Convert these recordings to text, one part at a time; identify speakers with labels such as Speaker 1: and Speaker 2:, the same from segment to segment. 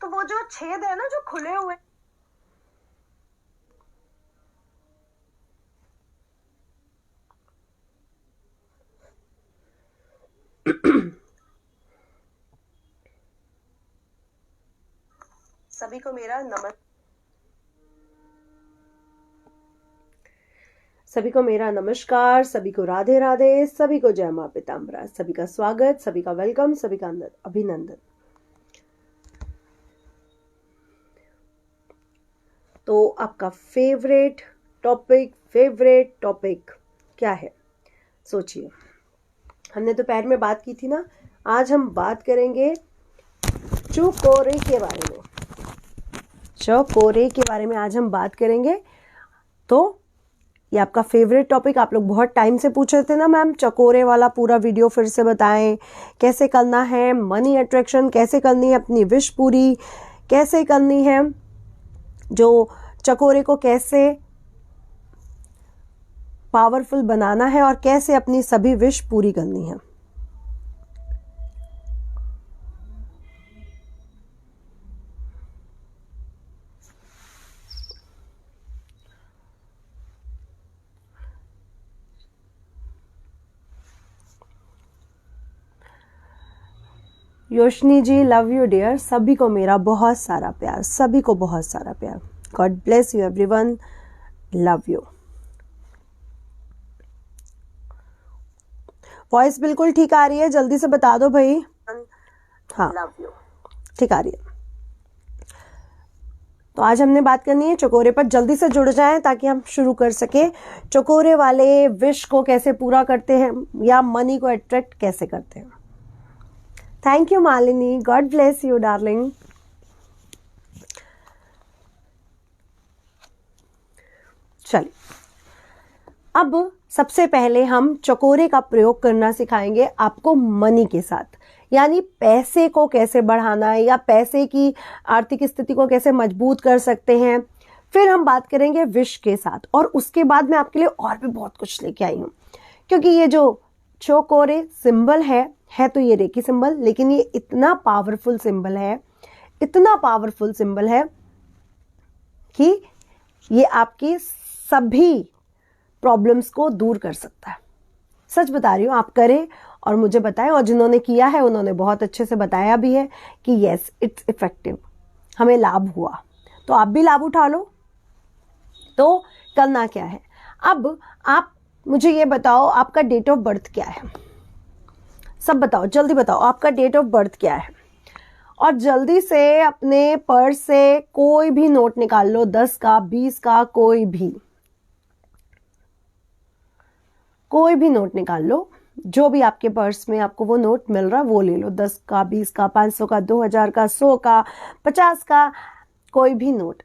Speaker 1: तो वो जो छेद है ना जो खुले हुए, सभी को मेरा नमस्कार, सभी को राधे राधे, सभी को जय मां पीताम्बरा, सभी का स्वागत, सभी का वेलकम, सभी का अभिनंदन। तो आपका फेवरेट टॉपिक क्या है? सोचिए। हमने दोपहर में बात की थी ना, आज हम बात करेंगे चकोरे के बारे में। चकोरे के बारे में आज हम बात करेंगे। तो ये आपका फेवरेट टॉपिक, आप लोग बहुत टाइम से पूछ रहे थे ना मैम चकोरे वाला पूरा वीडियो फिर से बताएं, कैसे करना है मनी अट्रैक्शन, कैसे करनी है अपनी विश पूरी, कैसे करनी है जो चकोरे को कैसे पावरफुल बनाना है और कैसे अपनी सभी विश पूरी करनी है। योशनी जी, लव यू डियर, सभी को मेरा बहुत सारा प्यार, सभी को बहुत सारा प्यार। God bless you everyone, love you. Voice बिल्कुल ठीक आ रही है? जल्दी से बता दो भाई। हाँ, लव यू, ठीक आ रही है। तो आज हमने बात करनी है चकोरे पर। जल्दी से जुड़ जाएं ताकि हम शुरू कर सके। चकोरे वाले विश को कैसे पूरा करते हैं या मनी को अट्रैक्ट कैसे करते हैं। Thank you Malini, God bless you darling. चलिए, अब सबसे पहले हम चकोरे का प्रयोग करना सिखाएंगे आपको मनी के साथ, यानी पैसे को कैसे बढ़ाना है या पैसे की आर्थिक स्थिति को कैसे मजबूत कर सकते हैं। फिर हम बात करेंगे विश के साथ, और उसके बाद मैं आपके लिए और भी बहुत कुछ लेके आई हूं, क्योंकि ये जो चकोरे सिंबल है तो ये रेकी सिंबल, लेकिन ये इतना पावरफुल सिंबल है, इतना पावरफुल सिंबल है कि ये आपकी सभी प्रॉब्लम्स को दूर कर सकता है। सच बता रही हूँ, आप करें और मुझे बताएं, और जिन्होंने किया है उन्होंने बहुत अच्छे से बताया भी है कि यस इट्स इफेक्टिव, हमें लाभ हुआ। तो आप भी लाभ उठा लो। तो करना क्या है, अब आप मुझे ये बताओ आपका डेट ऑफ बर्थ क्या है। सब बताओ, जल्दी बताओ आपका डेट ऑफ बर्थ क्या है। और जल्दी से अपने पर्स से कोई भी नोट निकाल लो, 10 का 20 का, कोई भी नोट निकाल लो। जो भी आपके पर्स में आपको वो नोट मिल रहा है वो ले लो, 10 का 20 का 500 का 2000 का 100 का 50 का, कोई भी नोट,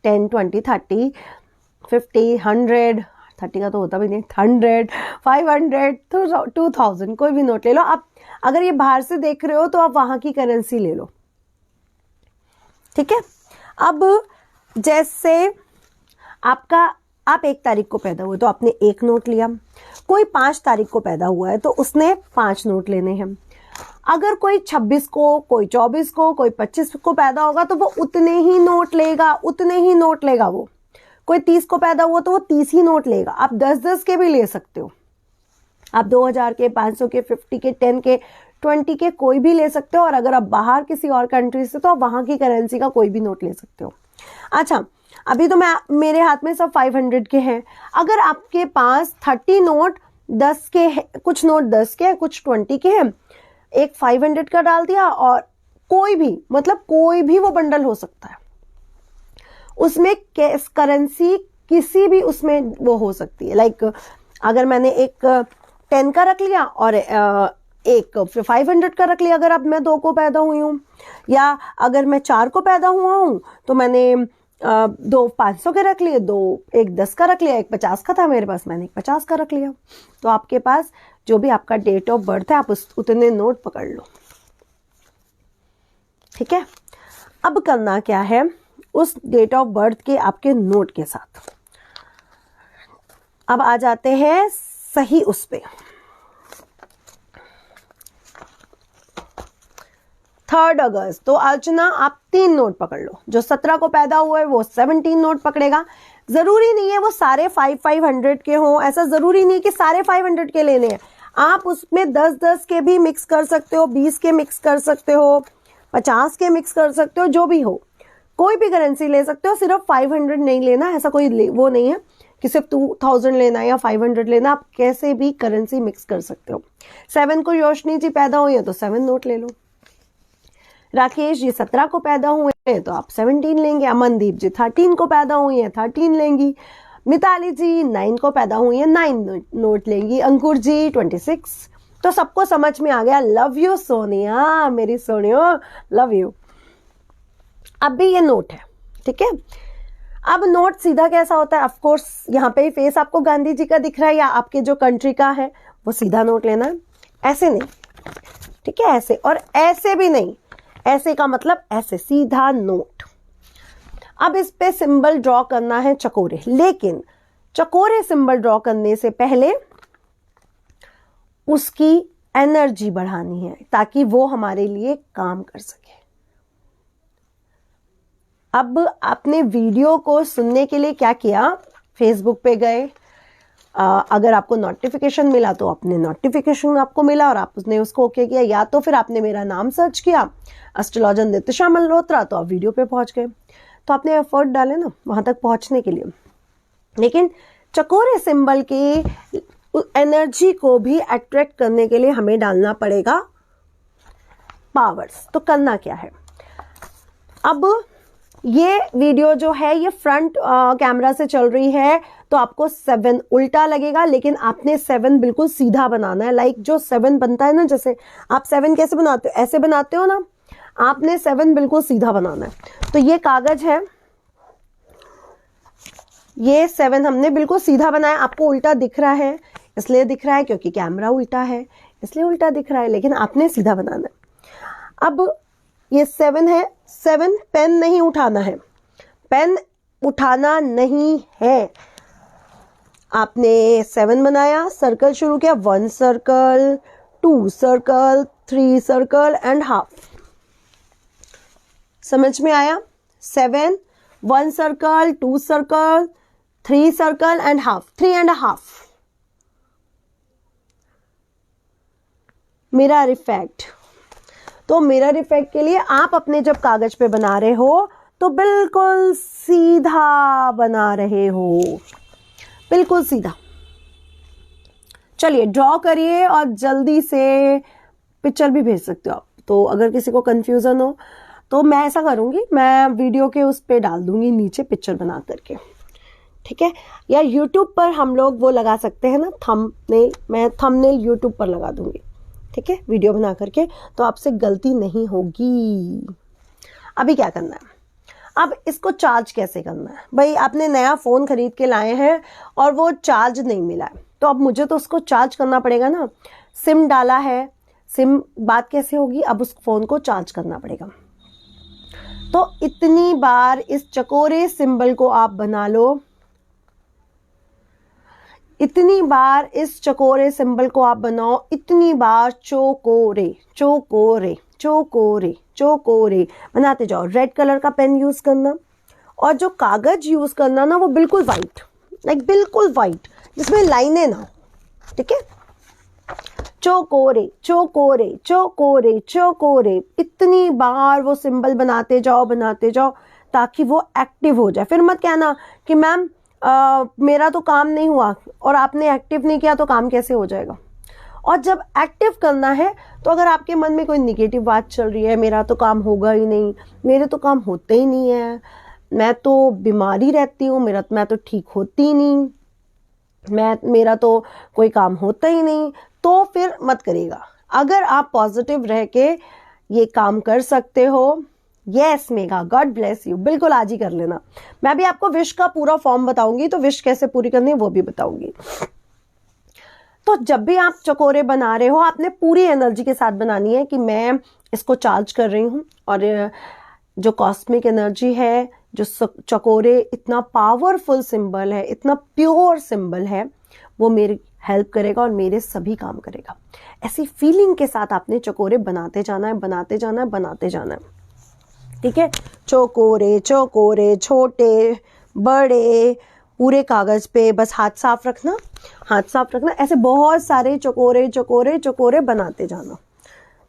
Speaker 1: 10 20 30 50 100, 30 का तो होता भी नहीं, 100 500 2000, कोई भी नोट ले लो। आप अगर ये बाहर से देख रहे हो तो आप वहां की करेंसी ले लो, ठीक है। अब जैसे आप 1 तारीख को पैदा हुए तो आपने 1 नोट लिया, कोई 5 तारीख को पैदा हुआ है तो उसने 5 नोट लेने हैं। अगर कोई 26 को, कोई 24 को, कोई 25 को पैदा होगा तो वो उतने ही नोट लेगा वो। कोई 30 को पैदा हुआ तो वो 30 ही नोट लेगा। आप 10-10 के भी ले सकते हो, आप 2000 के, 500 के, 50 के, 10 के, 20 के कोई भी ले सकते हो। और अगर आप बाहर किसी और कंट्री से तो आप वहां की करेंसी का कोई भी नोट ले सकते हो। अच्छा, अभी तो मेरे हाथ में सब 500 के हैं। अगर आपके पास 30 नोट 10 के हैं, कुछ नोट 10 के हैं, कुछ 20 के हैं, एक 500 का डाल दिया, और कोई भी, मतलब कोई भी वो बंडल हो सकता है, उसमें करेंसी किसी भी उसमें वो हो सकती है। लाइक अगर मैंने एक 10 का रख लिया और एक 500 का रख लिया, अगर अब मैं 2 को पैदा हुई हूँ, या अगर मैं 4 को पैदा हुआ हूँ तो मैंने 2 500 के रख लिए, 1 10 का रख लिया, 1 50 का था मेरे पास, मैंने 1 50 का रख लिया। तो आपके पास जो भी आपका डेट ऑफ बर्थ है आप उतने नोट पकड़ लो, ठीक है। अब करना क्या है, उस डेट ऑफ बर्थ के आपके नोट के साथ अब आ जाते हैं सही उस पे। 3 अगस्त, तो अर्चना आप 3 नोट पकड़ लो। जो 17 को पैदा हुआ है वो 17 नोट पकड़ेगा। जरूरी नहीं है वो सारे 500 के हों, ऐसा जरूरी नहीं कि सारे 500 के लेने हैं। आप उसमें 10-10 के भी मिक्स कर सकते हो, 20 के मिक्स कर सकते हो, 50 के मिक्स कर सकते हो, जो भी हो, कोई भी करेंसी ले सकते हो। सिर्फ 500 नहीं लेना, ऐसा कोई वो नहीं है कि सिर्फ 2000 लेना या 500 लेना, आप कैसे भी करेंसी मिक्स कर सकते हो। 7 को रोशनी जी पैदा हुई है तो 7 नोट ले लो। राकेश जी 17 को पैदा हुए हैं तो आप 17 लेंगे। अमनदीप जी 13 को पैदा हुई हैं 13 लेंगी। मिताली जी 9 को पैदा हुई हैं 9 नोट लेंगी। अंकुर जी 26। तो सबको समझ में आ गया। लव यू सोनिया, मेरी सोनियो, लव यू। अब भी ये नोट है, ठीक है। अब नोट सीधा कैसा होता है, ऑफ कोर्स यहाँ पे फेस आपको गांधी जी का दिख रहा है या आपके जो कंट्री का है, वो सीधा नोट लेना है, ऐसे नहीं, ठीक है, ऐसे। और ऐसे भी नहीं, ऐसे का मतलब ऐसे सीधा नोट। अब इस पे सिंबल ड्रॉ करना है चकोरे, लेकिन चकोरे सिंबल ड्रॉ करने से पहले उसकी एनर्जी बढ़ानी है ताकि वो हमारे लिए काम कर सके। अब आपने वीडियो को सुनने के लिए क्या किया, फेसबुक पे गए, अगर आपको नोटिफिकेशन मिला तो अपने नोटिफिकेशन आपको मिला और आपने उसको ओके किया, या तो फिर आपने मेरा नाम सर्च किया एस्ट्रोलॉजर नितिशा मल्होत्रा तो आप वीडियो पे पहुंच गए। तो आपने एफर्ट डाले ना वहां तक पहुंचने के लिए। लेकिन चकोरे सिंबल की एनर्जी को भी अट्रैक्ट करने के लिए हमें डालना पड़ेगा पावर्स। तो करना क्या है, अब ये वीडियो जो है ये फ्रंट कैमरा से चल रही है तो आपको 7 उल्टा लगेगा, लेकिन आपने 7 बिल्कुल सीधा बनाना है। लाइक जो 7 बनता है ना, जैसे आप 7 कैसे बनाते हो, ऐसे बनाते हो ना, आपने 7 बिल्कुल सीधा बनाना है। तो ये कागज है, ये 7 हमने बिल्कुल सीधा बनाया। आपको उल्टा दिख रहा है, इसलिए दिख रहा है क्योंकि कैमरा उल्टा है, इसलिए उल्टा दिख रहा है, लेकिन आपने सीधा बनाना है। अब ये 7 है, 7 पेन नहीं उठाना है, पेन उठाना नहीं है। आपने 7 बनाया, सर्कल शुरू किया, 1 circle, 2 circle, 3 circle and half. समझ में आया? 7, 1 circle, 2 circle, 3 circle and half, 3 and half. Mirror effect. तो मिरर इफेक्ट के लिए आप अपने जब कागज पे बना रहे हो तो बिल्कुल सीधा बना रहे हो, बिल्कुल सीधा। चलिए ड्रॉ करिए और जल्दी से पिक्चर भी भेज सकते हो आप। तो अगर किसी को कंफ्यूजन हो तो मैं ऐसा करूंगी, मैं वीडियो के उस पे डाल दूंगी नीचे पिक्चर बना करके, ठीक है। या यूट्यूब पर हम लोग वो लगा सकते हैं ना थंबनेल, मैं थंबनेल यूट्यूब पर लगा दूंगी, ठीक है, वीडियो बना करके, तो आपसे गलती नहीं होगी। अभी क्या करना है, अब इसको चार्ज कैसे करना है। भाई आपने नया फोन खरीद के लाए हैं और वो चार्ज नहीं मिला है, तो अब मुझे तो उसको चार्ज करना पड़ेगा ना। सिम डाला है, सिम बात कैसे होगी, अब उस फोन को चार्ज करना पड़ेगा। तो इतनी बार इस चकोरे सिंबल को आप बना लो, इतनी बार इस चकोरे सिंबल को आप बनाओ, इतनी बार चोकोरे चोकोरे चोकोरे चोकोरे बनाते जाओ। रेड कलर का पेन यूज करना और जो कागज यूज करना ना वो बिल्कुल वाइट, लाइक बिल्कुल वाइट, जिसमें लाइनें ना, ठीक है। चोकोरे चोकोरे चोकोरे चोकोरे, इतनी बार वो सिंबल बनाते जाओ ताकि वो एक्टिव हो जाए। फिर मत कहना कि मैम मेरा तो काम नहीं हुआ और आपने एक्टिव नहीं किया तो काम कैसे हो जाएगा। और जब एक्टिव करना है तो अगर आपके मन में कोई निगेटिव बात चल रही है, मेरा तो काम होगा ही नहीं, मेरे तो काम होते ही नहीं है, मैं तो बीमारी रहती हूँ, मैं तो ठीक होती ही नहीं, मेरा तो कोई काम होता ही नहीं, तो फिर मत करिएगा। अगर आप पॉजिटिव रह के ये काम कर सकते हो, yes mega, God bless you, बिल्कुल आज ही कर लेना। मैं भी आपको विश का पूरा फॉर्म बताऊंगी, तो विश कैसे पूरी करनी है वो भी बताऊंगी। तो जब भी आप चकोरे बना रहे हो, आपने पूरी एनर्जी के साथ बनानी है कि मैं इसको चार्ज कर रही हूँ, और जो कॉस्मिक एनर्जी है, जो चकोरे इतना पावरफुल सिंबल है, इतना प्योर सिंबल है, वो मेरी हेल्प करेगा और मेरे सभी काम करेगा। ऐसी फीलिंग के साथ आपने चकोरे बनाते जाना है, बनाते जाना है, बनाते जाना है। ठीक है, चकोरे चकोरे छोटे बड़े पूरे कागज पे, बस हाथ साफ रखना, हाथ साफ रखना, ऐसे बहुत सारे चकोरे चकोरे चकोरे बनाते जाना।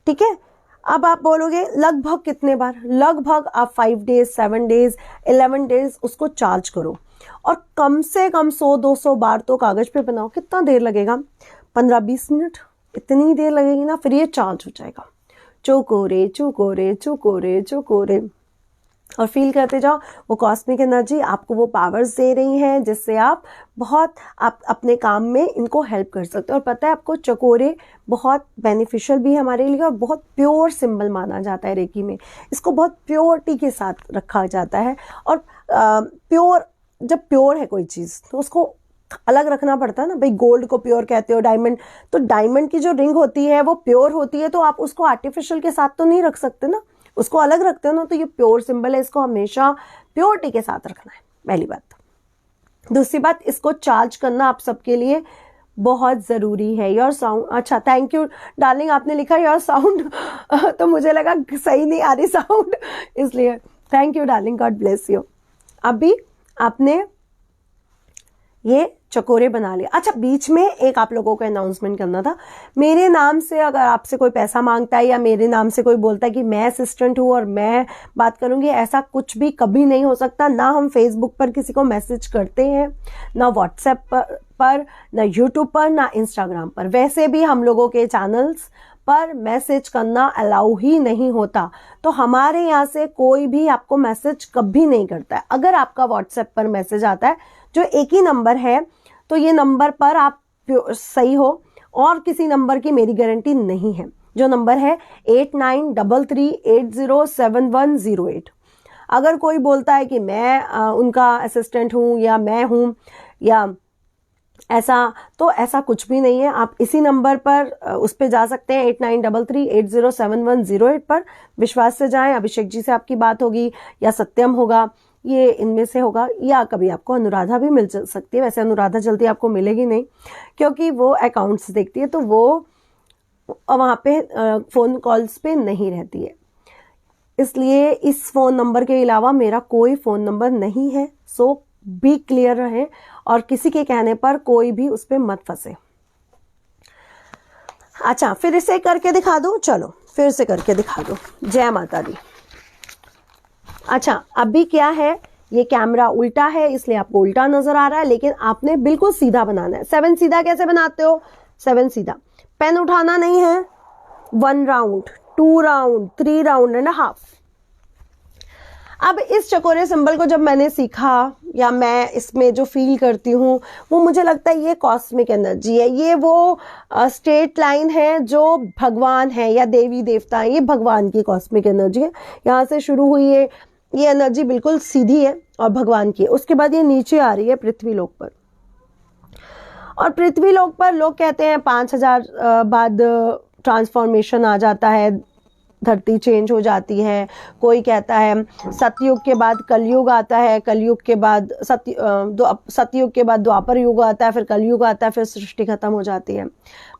Speaker 1: ठीक है, अब आप बोलोगे लगभग कितने बार? लगभग आप 5 डेज, 7 डेज, 11 डेज उसको चार्ज करो और कम से कम 100-200 बार तो कागज पे बनाओ। कितना देर लगेगा? 15-20 मिनट, इतनी देर लगेगी ना, फिर ये चार्ज हो जाएगा। चकोरे चकोरे चकोरे चकोरे, और फील करते जाओ वो कॉस्मिक एनर्जी आपको वो पावर्स दे रही हैं जिससे आप अपने काम में इनको हेल्प कर सकते हो। और पता है आपको, चकोरे बहुत बेनिफिशियल भी है हमारे लिए और बहुत प्योर सिंबल माना जाता है रेकी में। इसको बहुत प्योरिटी के साथ रखा जाता है और जब प्योर है कोई चीज़ तो उसको अलग रखना पड़ता है ना भाई। गोल्ड को प्योर कहते हो, डायमंड, तो डायमंड की जो रिंग होती है वो प्योर होती है, तो आप उसको आर्टिफिशियल के साथ तो नहीं रख सकते ना, उसको अलग रखते हो ना। तो ये प्योर सिंबल है, इसको हमेशा प्योरिटी के साथ रखना है, पहली बात। दूसरी बात, इसको चार्ज करना आप सबके लिए बहुत जरूरी है। योर साउंड, अच्छा थैंक यू डार्लिंग, आपने लिखा योर साउंड तो मुझे लगा सही नहीं आ रही साउंड, इसलिए thank you darling, God bless you. अभी आपने ये चकोरे बना लिया। अच्छा, बीच में एक आप लोगों को अनाउंसमेंट करना था। मेरे नाम से अगर आपसे कोई पैसा मांगता है या मेरे नाम से कोई बोलता है कि मैं असिस्टेंट हूँ और मैं बात करूंगी, ऐसा कुछ भी कभी नहीं हो सकता। ना हम फेसबुक पर किसी को मैसेज करते हैं, ना व्हाट्सएप पर, ना यूट्यूब पर, ना इंस्टाग्राम पर। वैसे भी हम लोगों के चैनल्स पर मैसेज करना अलाउ ही नहीं होता। तो हमारे यहाँ से कोई भी आपको मैसेज कभी नहीं करता है। अगर आपका व्हाट्सएप पर मैसेज आता है जो एक ही नंबर है, तो ये नंबर पर आप सही हो, और किसी नंबर की मेरी गारंटी नहीं है। जो नंबर है 8933807108। अगर कोई बोलता है कि मैं उनका असिस्टेंट हूँ या मैं हूँ या ऐसा, तो ऐसा कुछ भी नहीं है। आप इसी नंबर पर उस पर जा सकते हैं 8933807108 पर। विश्वास से जाएं, अभिषेक जी से आपकी बात होगी या सत्यम होगा, ये इनमें से होगा, या कभी आपको अनुराधा भी मिल सकती है। वैसे अनुराधा जल्दी आपको मिलेगी नहीं क्योंकि वो अकाउंट्स देखती है, तो वो वहाँ पे फ़ोन कॉल्स पे नहीं रहती है, इसलिए इस फ़ोन नंबर के अलावा मेरा कोई फ़ोन नंबर नहीं है। सो बी क्लियर रहे और किसी के कहने पर कोई भी उस पर मत फंसे। अच्छा, फिर इसे करके दिखा दो, चलो फिर से करके दिखा दो। जय माता दी। अच्छा, अभी क्या है, ये कैमरा उल्टा है इसलिए आपको उल्टा नजर आ रहा है, लेकिन आपने बिल्कुल सीधा बनाना है। 7 सीधा कैसे बनाते हो? 7 सीधा, पेन उठाना नहीं है। 1 round, 2 round, 3 round and half. अब इस चकोरे सिंबल को जब मैंने सीखा या मैं इसमें जो फील करती हूँ, वो मुझे लगता है ये कॉस्मिक एनर्जी है। ये वो स्ट्रेट लाइन है जो भगवान है या देवी देवता है, ये भगवान की कॉस्मिक एनर्जी है। यहाँ से शुरू हुई है ये एनर्जी, बिल्कुल सीधी है और भगवान की है। उसके बाद ये नीचे आ रही है पृथ्वी लोक पर, और पृथ्वी लोक पर लोग कहते हैं 5000 बाद ट्रांसफॉर्मेशन आ जाता है, धरती चेंज हो जाती है। कोई कहता है सतयुग के बाद कलयुग आता है, कलयुग के बाद सतयुग के बाद द्वापर युग आता है, फिर कलयुग आता है, फिर सृष्टि खत्म हो जाती है।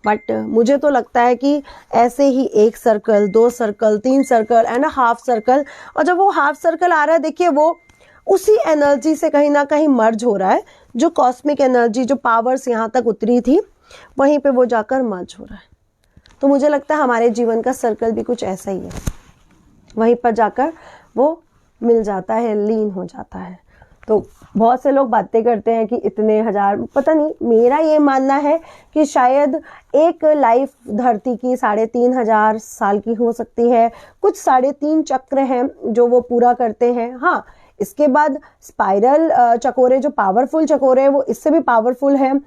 Speaker 1: बट मुझे तो लगता है कि ऐसे ही 1 circle, 2 circle, 3 circle and half circle, और जब वो हाफ सर्कल आ रहा है, देखिए वो उसी एनर्जी से कहीं ना कहीं मर्ज हो रहा है। जो कॉस्मिक एनर्जी, जो पावर्स यहाँ तक उतरी थी, वहीं पे वो जाकर मर्ज हो रहा है। तो मुझे लगता है हमारे जीवन का सर्कल भी कुछ ऐसा ही है, वहीं पर जाकर वो मिल जाता है, लीन हो जाता है। तो बहुत से लोग बातें करते हैं कि इतने हजार, पता नहीं, मेरा ये मानना है कि शायद एक लाइफ धरती की 3500 साल की हो सकती है। कुछ 3.5 चक्र हैं जो वो पूरा करते हैं। हाँ, इसके बाद स्पाइरल चकोरे, जो पावरफुल चकोरे हैं, वो इससे भी पावरफुल है,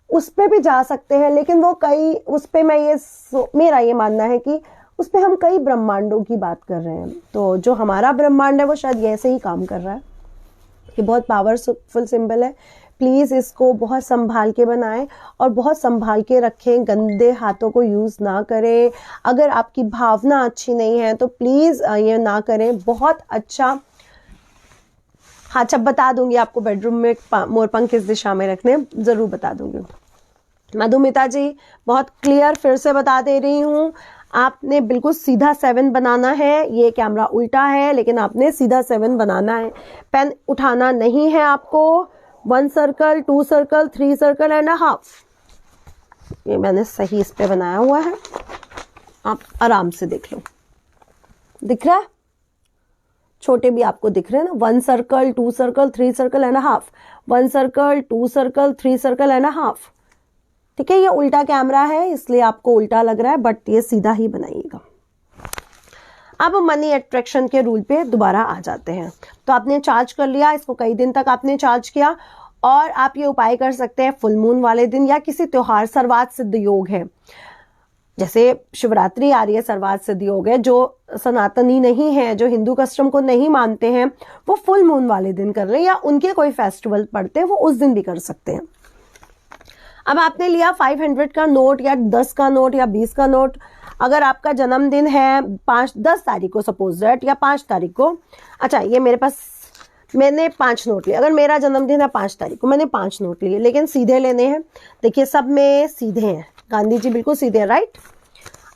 Speaker 1: उस पे भी जा सकते हैं। लेकिन वो कई, उस पे मेरा ये मानना है कि उस पे हम कई ब्रह्मांडों की बात कर रहे हैं। तो जो हमारा ब्रह्मांड है वो शायद ऐसे ही काम कर रहा है। ये बहुत पावरफुल सिंबल है। प्लीज़ इसको बहुत संभाल के बनाएं और बहुत संभाल के रखें, गंदे हाथों को यूज़ ना करें। अगर आपकी भावना अच्छी नहीं है तो प्लीज़ ये ना करें। बहुत अच्छा, हाँ, जब बता दूंगी आपको बेडरूम में मोरपंख किस दिशा में रखने, ज़रूर बता दूंगी। मधुमिता जी बहुत क्लियर फिर से बता दे रही हूँ, आपने बिल्कुल सीधा 7 बनाना है। ये कैमरा उल्टा है लेकिन आपने सीधा 7 बनाना है। पेन उठाना नहीं है आपको। 1 circle, 2 circle, 3 circle and a half. ये मैंने सही इस पे बनाया हुआ है, आप आराम से देख लो। दिख रहा है? छोटे भी आपको दिख रहे हैं ना। 1 circle, 2 circle, 3 circle and a half. 1 circle, 2 circle, 3 circle and a half. ठीक है, ये उल्टा कैमरा है इसलिए आपको उल्टा लग रहा है, बट ये सीधा ही बनाइएगा। अब मनी अट्रैक्शन के रूल पे दोबारा आ जाते हैं। तो आपने चार्ज कर लिया, इसको कई दिन तक आपने चार्ज किया, और आप ये उपाय कर सकते हैं फुल मून वाले दिन या किसी त्योहार। सर्वात सिद्ध योग है, जैसे शिवरात्रि आ रही है, सर्वात सिद्ध योग है। जो सनातनी नहीं है, जो हिंदू कस्टम को नहीं मानते हैं, वो फुल मून वाले दिन कर रहे हैं, या उनके कोई फेस्टिवल पड़ते हैं वो उस दिन भी कर सकते हैं। अब आपने लिया 500 का नोट या 10 का नोट या 20 का नोट। अगर आपका जन्मदिन है 10 तारीख को सपोज दैट, या 5 तारीख को, अच्छा ये मेरे पास, मैंने 5 नोट लिए। अगर मेरा जन्मदिन है 5 तारीख को, मैंने 5 नोट लिए, लेकिन सीधे लेने हैं। देखिए सब में सीधे हैं, गांधी जी बिल्कुल सीधे हैं, राइट।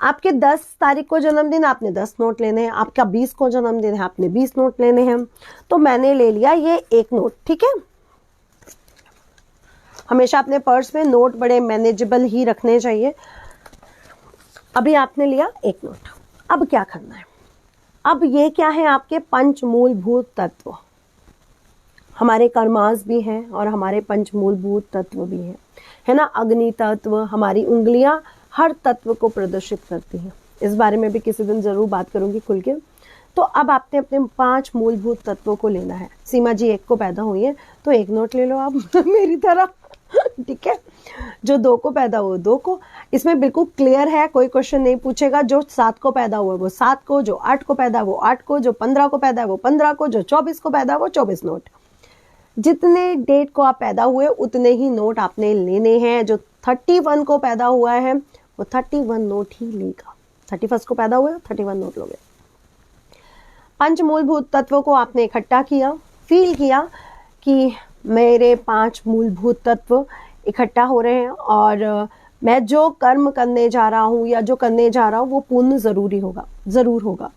Speaker 1: आपके 10 तारीख को जन्मदिन, आपने 10 नोट लेने हैं। आपका 20 को जन्मदिन है, आपने 20 नोट लेने हैं। तो मैंने ले लिया ये 1 नोट, ठीक है। हमेशा अपने पर्स में नोट बड़े मैनेजेबल ही रखने चाहिए। अभी आपने लिया 1 नोट। अब क्या करना है? अब ये क्या है? आपके 5 मूलभूत तत्व। हमारे कर्मास भी हैं और हमारे 5 मूलभूत तत्व भी हैं, है ना। अग्नि तत्व, हमारी उंगलियां हर तत्व को प्रदर्शित करती हैं। इस बारे में भी किसी दिन जरूर बात करूंगी खुल के। तो अब आपने अपने 5 मूलभूत तत्वों को लेना है। सीमा जी 1 को पैदा हुई है तो 1 नोट ले लो आप मेरी तरह, ठीक है। जो 2 को पैदा हुआ 2 को। इसमें बिल्कुल क्लियर है, कोई क्वेश्चन नहीं पूछेगा। जो 7 को पैदा हुआ वो 7 को, जो 8 को पैदा वो 8 को, जो 15 को पैदा वो 15 को, जो 24 को पैदा वो 24 नोट। जितने डेट को आप पैदा हुए उतने ही नोट आपने लेने हैं। जो 31 को पैदा हुआ है वो 31 नोट ही लेगा। 31 को पैदा हुए 31 नोट लोगे। 5 मूलभूत तत्वों को आपने इकट्ठा किया, फील किया कि मेरे 5 मूलभूत तत्व इकट्ठा हो रहे हैं, और मैं जो कर्म करने जा रहा हूँ या जो करने जा रहा हूँ वो पूर्ण जरूरी होगा, जरूर होगा।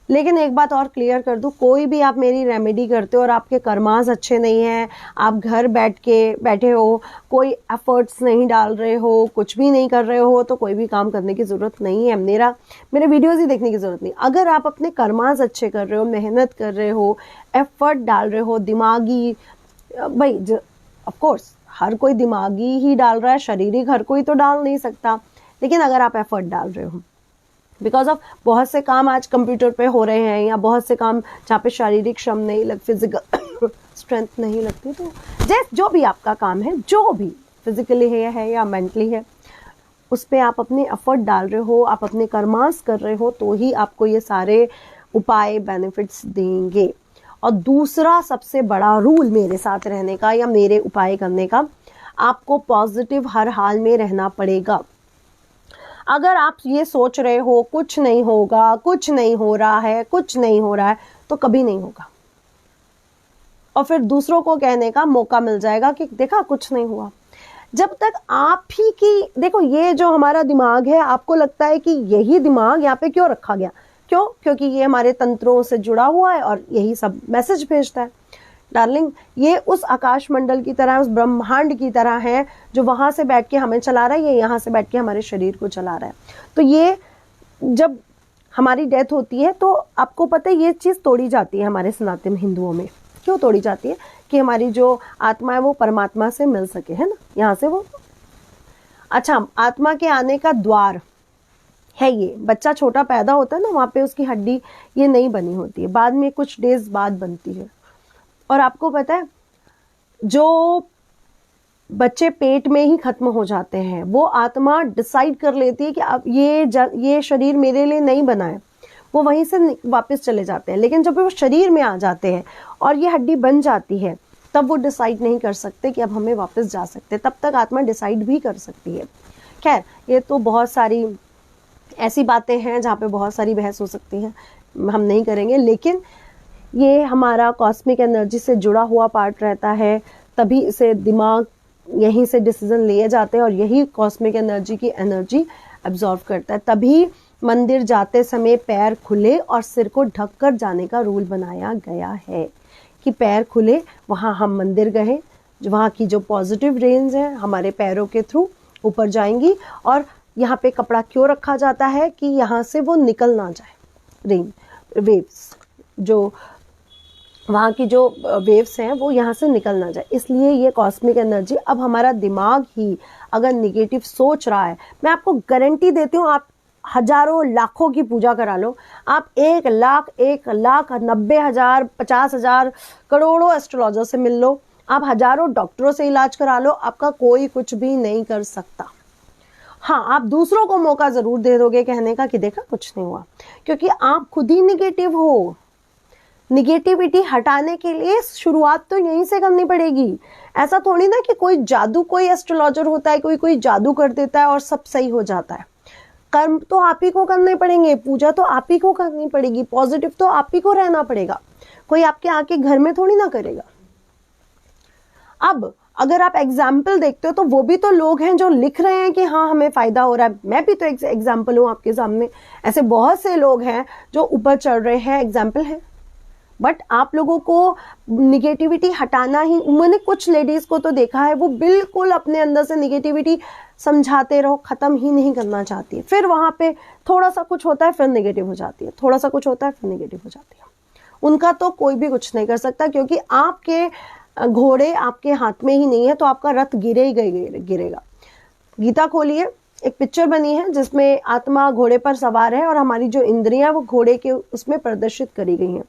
Speaker 1: लेकिन एक बात और क्लियर कर दूं, कोई भी आप मेरी रेमेडी करते हो और आपके कर्मास अच्छे नहीं हैं, आप घर बैठे हो, कोई एफर्ट्स नहीं डाल रहे हो, कुछ भी नहीं कर रहे हो, तो कोई भी काम करने की जरूरत नहीं है। मेरे वीडियोस ही देखने की जरूरत नहीं। अगर आप अपने कर्मास अच्छे कर रहे हो, मेहनत कर रहे हो, एफर्ट डाल रहे हो, दिमागी, भाई ऑफ कोर्स हर कोई दिमागी ही डाल रहा है, शारीरिक हर कोई तो डाल नहीं सकता, लेकिन अगर आप एफर्ट डाल रहे हो, बिकॉज ऑफ बहुत से काम आज कंप्यूटर पे हो रहे हैं, या बहुत से काम जहाँ पे शारीरिक श्रम नहीं लग, फिजिकल स्ट्रेंथ नहीं लगती, तो जो भी आपका काम है, जो भी फिजिकली है या मेंटली है, उस पर आप अपने एफर्ट डाल रहे हो, आप अपने कर्मास कर रहे हो, तो ही आपको ये सारे उपाय बेनिफिट्स देंगे। और दूसरा सबसे बड़ा रूल मेरे साथ रहने का या मेरे उपाय करने का, आपको पॉजिटिव हर हाल में रहना पड़ेगा। अगर आप ये सोच रहे हो कुछ नहीं होगा, कुछ नहीं हो रहा है, कुछ नहीं हो रहा है, तो कभी नहीं होगा, और फिर दूसरों को कहने का मौका मिल जाएगा कि देखा कुछ नहीं हुआ। जब तक आप ही की, देखो ये जो हमारा दिमाग है, आपको लगता है कि यही दिमाग यहाँ पे क्यों रखा गया, क्यों? क्योंकि ये हमारे तंत्रों से जुड़ा हुआ है और यही सब मैसेज भेजता है। डार्लिंग, ये उस आकाश मंडल की तरह, उस ब्रह्मांड की तरह है जो वहां से बैठ के हमें चला रहा है, ये यहाँ से बैठ के हमारे शरीर को चला रहा है। तो ये जब हमारी डेथ होती है तो आपको पता है ये चीज तोड़ी जाती है हमारे सनातन हिंदुओं में। क्यों तोड़ी जाती है? कि हमारी जो आत्मा है वो परमात्मा से मिल सके, है ना, यहाँ से वो। अच्छा, आत्मा के आने का द्वार है ये। बच्चा छोटा पैदा होता है ना, वहां पे उसकी हड्डी ये नहीं बनी होती है, बाद में कुछ डेज बाद बनती है। और आपको पता है जो बच्चे पेट में ही खत्म हो जाते हैं, वो आत्मा डिसाइड कर लेती है कि अब ये शरीर मेरे लिए नहीं बना है, वो वहीं से वापस चले जाते हैं। लेकिन जब वो शरीर में आ जाते हैं और ये हड्डी बन जाती है, तब वो डिसाइड नहीं कर सकते कि अब हमें वापस जा सकते। तब तक आत्मा डिसाइड भी कर सकती है। खैर, ये तो बहुत सारी ऐसी बातें हैं जहाँ पे बहुत सारी बहस हो सकती है, हम नहीं करेंगे। लेकिन ये हमारा कॉस्मिक एनर्जी से जुड़ा हुआ पार्ट रहता है, तभी इसे दिमाग यहीं से डिसीजन लिए जाते हैं और यही कॉस्मिक एनर्जी की एनर्जी एब्जॉर्व करता है। तभी मंदिर जाते समय पैर खुले और सिर को ढककर जाने का रूल बनाया गया है कि पैर खुले, वहाँ हम मंदिर गए, वहाँ की जो पॉजिटिव रेंज है हमारे पैरों के थ्रू ऊपर जाएंगी। और यहाँ पे कपड़ा क्यों रखा जाता है कि यहाँ से वो निकल ना जाए, रेन वेव्स, जो वहाँ की जो वेव्स हैं वो यहाँ से निकल ना जाए, इसलिए ये कॉस्मिक एनर्जी। अब हमारा दिमाग ही अगर निगेटिव सोच रहा है, मैं आपको गारंटी देती हूँ, आप हजारों लाखों की पूजा करा लो, आप 1 लाख 90,000 50,000 करोड़ों एस्ट्रोलॉजर से मिल लो, आप हजारों डॉक्टरों से इलाज करा लो, आपका कोई कुछ भी नहीं कर सकता। हाँ, आप दूसरों को मौका जरूर दे दोगे कहने का कि देखा कुछ नहीं हुआ, क्योंकि आप खुद ही निगेटिव हो। निगेटिविटी हटाने के लिए शुरुआत तो यहीं से करनी पड़ेगी। ऐसा थोड़ी ना कि कोई एस्ट्रोलॉजर होता है, कोई जादू कर देता है और सब सही हो जाता है। कर्म तो आप ही को करने पड़ेंगे, पूजा तो आप ही को करनी पड़ेगी, पॉजिटिव तो आप ही को रहना पड़ेगा, कोई आपके आके घर में थोड़ी ना करेगा। अब अगर आप एग्जाम्पल देखते हो तो वो भी तो लोग हैं जो लिख रहे हैं कि हाँ हमें फायदा हो रहा है। मैं भी तो एग्जाम्पल हूं आपके सामने, ऐसे बहुत से लोग हैं जो ऊपर चढ़ रहे हैं, एग्जाम्पल है। बट आप लोगों को निगेटिविटी हटाना ही, मैंने कुछ लेडीज को तो देखा है वो बिल्कुल अपने अंदर से निगेटिविटी समझाते रहो, खत्म ही नहीं करना चाहती है। फिर वहां पे थोड़ा सा कुछ होता है फिर निगेटिव हो जाती है, थोड़ा सा कुछ होता है फिर निगेटिव हो जाती है। उनका तो कोई भी कुछ नहीं कर सकता, क्योंकि आपके घोड़े आपके हाथ में ही नहीं है, तो आपका रथ गिरेगा। गीता खोलिए, एक पिक्चर बनी है जिसमें आत्मा घोड़े पर सवार है और हमारी जो इंद्रियां वो घोड़े के उसमें प्रदर्शित करी गई हैं।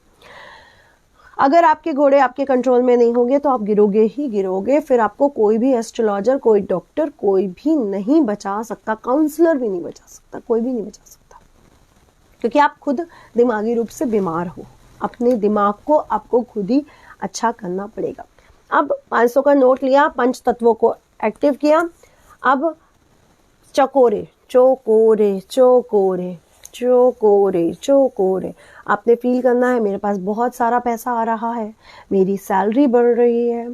Speaker 1: अगर आपके घोड़े आपके कंट्रोल में नहीं होंगे तो आप गिरोगे ही गिरोगे। फिर आपको कोई भी एस्ट्रोलॉजर, कोई डॉक्टर, कोई भी नहीं बचा सकता, काउंसलर भी नहीं बचा सकता, कोई भी नहीं बचा सकता, क्योंकि आप खुद दिमागी रूप से बीमार हो। अपने दिमाग को आपको खुद ही अच्छा करना पड़ेगा। अब 500 का नोट लिया, पंच तत्वों को एक्टिव किया। अब चकोरे, चोकोरे चोकोरे चोकोरे चोकोरे, आपने फील करना है मेरे पास बहुत सारा पैसा आ रहा है, मेरी सैलरी बढ़ रही है,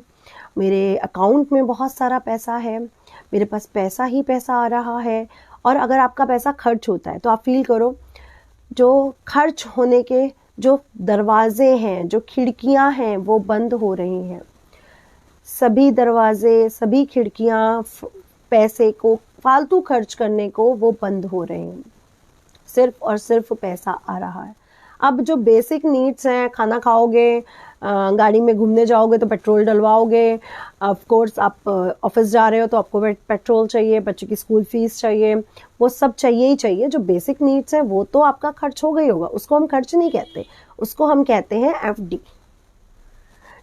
Speaker 1: मेरे अकाउंट में बहुत सारा पैसा है, मेरे पास पैसा ही पैसा आ रहा है। और अगर आपका पैसा खर्च होता है तो आप फील करो जो खर्च होने के जो दरवाजे हैं, जो खिड़कियां हैं वो बंद हो रही हैं। सभी दरवाजे, सभी खिड़कियां पैसे को फालतू खर्च करने को वो बंद हो रहे हैं, सिर्फ और सिर्फ पैसा आ रहा है। अब जो बेसिक नीड्स हैं, खाना खाओगे, गाड़ी में घूमने जाओगे तो पेट्रोल डलवाओगे, ऑफ कोर्स आप ऑफिस जा रहे हो तो आपको पेट्रोल चाहिए, बच्चे की स्कूल फीस चाहिए, वो सब चाहिए ही चाहिए। जो बेसिक नीड्स हैं वो तो आपका खर्च हो गई होगा, उसको हम खर्च नहीं कहते, उसको हम कहते हैं FD।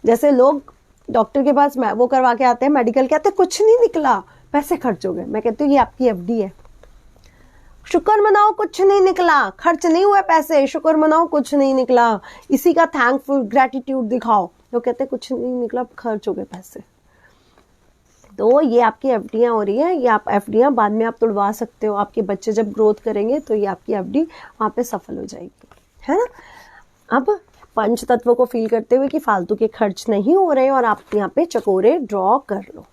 Speaker 1: जैसे लोग डॉक्टर के पास वो करवा के आते हैं, मेडिकल कहते हैं कुछ नहीं निकला, पैसे खर्च हो गए। मैं कहती हूँ ये आपकी FD है। शुक्र मनाओ कुछ नहीं निकला, खर्च नहीं हुए पैसे, शुक्र मनाओ कुछ नहीं निकला, इसी का थैंकफुल ग्रेटिट्यूड दिखाओ। लोग कहते हैं कुछ नहीं निकला, खर्च हो गए पैसे। तो ये आपकी FDयां हो रही है, ये आप FDयां बाद में आप तुड़वा सकते हो। आपके बच्चे जब ग्रोथ करेंगे तो ये आपकी FD वहां पे सफल हो जाएगी, है ना। अब पंच तत्व को फील करते हुए कि फालतू के खर्च नहीं हो रहे और आप यहाँ पे चकोरे ड्रॉ कर लो।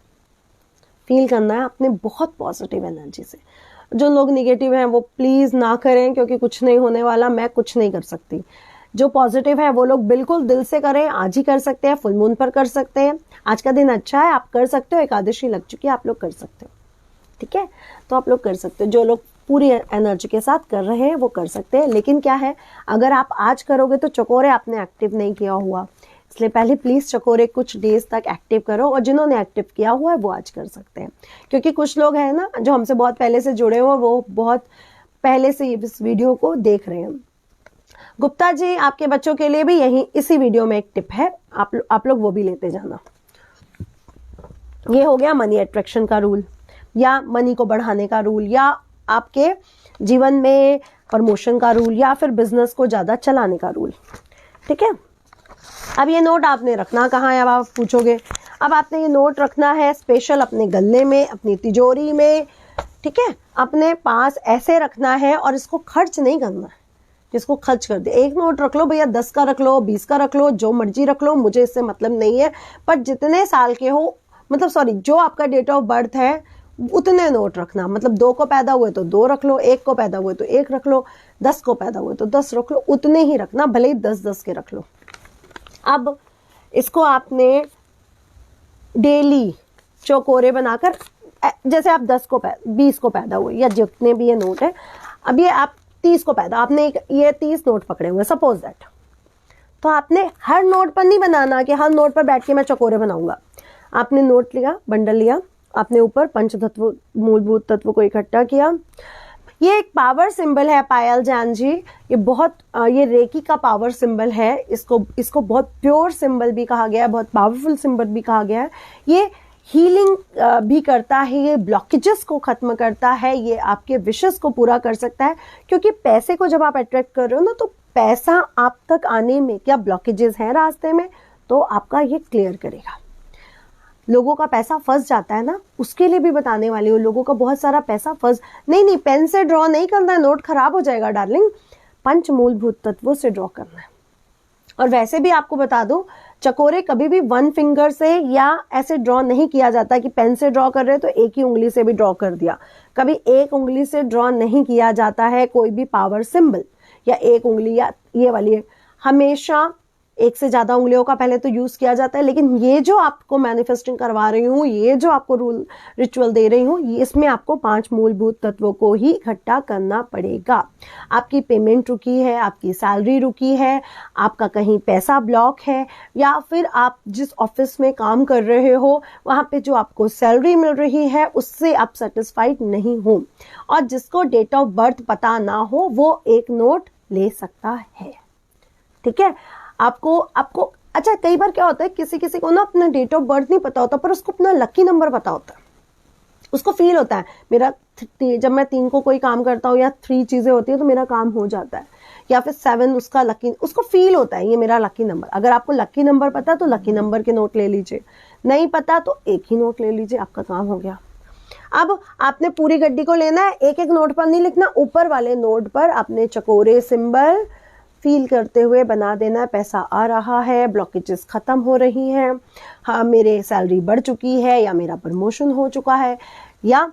Speaker 1: फील करना है अपने बहुत पॉजिटिव एनर्जी से। जो लोग निगेटिव हैं वो प्लीज ना करें, क्योंकि कुछ नहीं होने वाला, मैं कुछ नहीं कर सकती। जो पॉजिटिव है वो लोग बिल्कुल दिल से करें, आज ही कर सकते हैं, फुल मून पर कर सकते हैं, आज का दिन अच्छा है, आप कर सकते हो, एकादशी लग चुकी है, आप लोग कर सकते हो, ठीक है। तो आप लोग कर सकते हो, जो लोग पूरी एनर्जी के साथ कर रहे हैं वो कर सकते हैं। लेकिन क्या है, अगर आप आज करोगे तो चकोरे आपने एक्टिव नहीं किया हुआ, इसलिए पहले प्लीज चकोरे कुछ डेज तक एक्टिव करो, और जिन्होंने एक्टिव किया हुआ है वो आज कर सकते हैं। क्योंकि कुछ लोग हैं ना जो हमसे बहुत पहले से जुड़े हुए, वो बहुत पहले से इस वीडियो को देख रहे हैं। गुप्ता जी, आपके बच्चों के लिए भी यही इसी वीडियो में एक टिप है, आप लोग वो भी लेते जाना। ये हो गया मनी अट्रैक्शन का रूल, या मनी को बढ़ाने का रूल, या आपके जीवन में प्रमोशन का रूल, या फिर बिजनेस को ज्यादा चलाने का रूल, ठीक है। अब ये नोट आपने रखना कहाँ है, अब आप पूछोगे। अब आपने ये नोट रखना है स्पेशल अपने गले में, अपनी तिजोरी में, ठीक है। अपने पास ऐसे रखना है और इसको खर्च नहीं करना है, जिसको खर्च कर दे। एक नोट रख लो भैया, 10 का रख लो, 20 का रख लो, जो मर्जी रख लो, मुझे इससे मतलब नहीं है। पर जितने साल के हो मतलब सॉरी, जो आपका डेट ऑफ बर्थ है उतने नोट रखना। मतलब 2 को पैदा हुए तो 2 रख लो, 1 को पैदा हुए तो 1 रख लो, 10 को पैदा हुए तो 10 रख लो, उतने ही रखना, भले ही 10-10 के रख लो। अब इसको आपने डेली चौकोरे बनाकर, जैसे आप 10 को 20 को पैदा हुए या जितने भी ये नोट है, अब ये आप 30 को पैदा, आपने ये 30 नोट पकड़े हुए सपोज दैट, तो आपने हर नोट पर नहीं बनाना कि हर नोट पर बैठ के मैं चौकोरे बनाऊंगा। आपने नोट लिया, बंडल लिया, आपने ऊपर पंचतत्व मूलभूत तत्व को इकट्ठा किया। ये एक पावर सिंबल है पायल जान जी, ये बहुत ये रेकी का पावर सिंबल है। इसको बहुत प्योर सिंबल भी कहा गया है, बहुत पावरफुल सिंबल भी कहा गया है। ये हीलिंग भी करता है, ये ब्लॉकेजेस को खत्म करता है, ये आपके विशेस को पूरा कर सकता है। क्योंकि पैसे को जब आप अट्रैक्ट कर रहे हो ना, तो पैसा आप तक आने में क्या ब्लॉकेजेस हैं रास्ते में, तो आपका ये क्लियर करेगा। लोगों का पैसा फंस जाता है ना, उसके लिए भी बताने वाली हूँ। लोगों का बहुत सारा पैसा फंस, नहीं पेन से ड्रॉ नहीं करना है, नोट खराब हो जाएगा डार्लिंग, पंच मूलभूत तत्वों से ड्रॉ करना है। और वैसे भी आपको बता दूं, चकोरे कभी भी 1 फिंगर से या ऐसे ड्रॉ नहीं किया जाता कि पेन से ड्रॉ कर रहे हो तो एक ही उंगली से भी ड्रॉ कर दिया। कभी एक उंगली से ड्रॉ नहीं किया जाता है कोई भी पावर सिंबल, या एक उंगली या ये वाली, हमेशा एक से ज्यादा उंगलियों का पहले तो यूज किया जाता है। लेकिन ये जो आपको मैनिफेस्टिंग करवा रही हूँ, ये जो आपको रूल रिचुअल दे रही हूँ, इसमें आपको 5 मूलभूत तत्वों को ही इकट्ठा करना पड़ेगा। आपकी पेमेंट रुकी है, आपकी सैलरी रुकी है, आपका कहीं पैसा ब्लॉक है, या फिर आप जिस ऑफिस में काम कर रहे हो वहां पे जो आपको सैलरी मिल रही है उससे आप सेटिस्फाइड नहीं हो, और जिसको डेट ऑफ बर्थ पता ना हो वो एक नोट ले सकता है। ठीक है, आपको अच्छा, कई बार क्या होता है, किसी किसी को ना अपना डेट ऑफ बर्थ नहीं पता होता, पर उसको अपना लकी नंबर पता होता है। उसको फील होता है मेरा जब मैं 3 को कोई काम करता हूँ या 3 चीजें होती है तो मेरा काम हो जाता है, या फिर 7 उसका लकी, उसको फील होता है ये मेरा लकी नंबर। अगर आपको लकी नंबर पता है तो लकी नंबर के नोट ले लीजिए, नहीं पता तो एक ही नोट ले लीजिए, आपका काम हो गया। अब आपने पूरी गड्डी को लेना है, एक एक नोट पर नहीं लिखना, ऊपर वाले नोट पर आपने चकोरे सिंबल फील करते हुए बना देना है। पैसा आ रहा है, ब्लॉकेजेस खत्म हो रही हैं, हाँ मेरे सैलरी बढ़ चुकी है, या मेरा प्रमोशन हो चुका है, या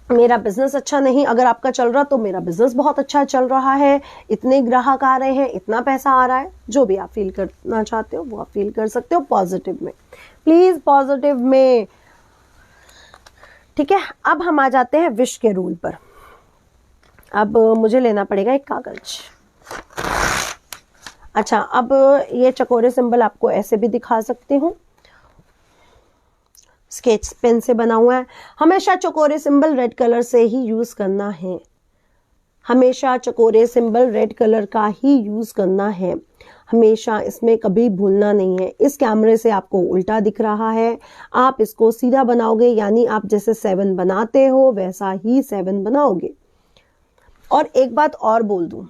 Speaker 1: मेरा बिजनेस अच्छा नहीं अगर आपका चल रहा तो मेरा बिजनेस बहुत अच्छा चल रहा है, इतने ग्राहक आ रहे हैं, इतना पैसा आ रहा है। जो भी आप फील करना चाहते हो वो आप फील कर सकते हो पॉजिटिव में, प्लीज पॉजिटिव में। ठीक है, अब हम आ जाते हैं विश के रूल पर। अब मुझे लेना पड़ेगा एक कागज। अच्छा, अब ये चकोरे सिंबल आपको ऐसे भी दिखा सकती हूँ, स्केच पेन से बना हुआ है। हमेशा चकोरे सिंबल रेड कलर से ही यूज करना है, हमेशा चकोरे सिंबल रेड कलर का ही यूज करना है, हमेशा इसमें कभी भूलना नहीं है। इस कैमरे से आपको उल्टा दिख रहा है, आप इसको सीधा बनाओगे, यानी आप जैसे 7 बनाते हो वैसा ही 7 बनाओगे। और एक बात और बोल दूं,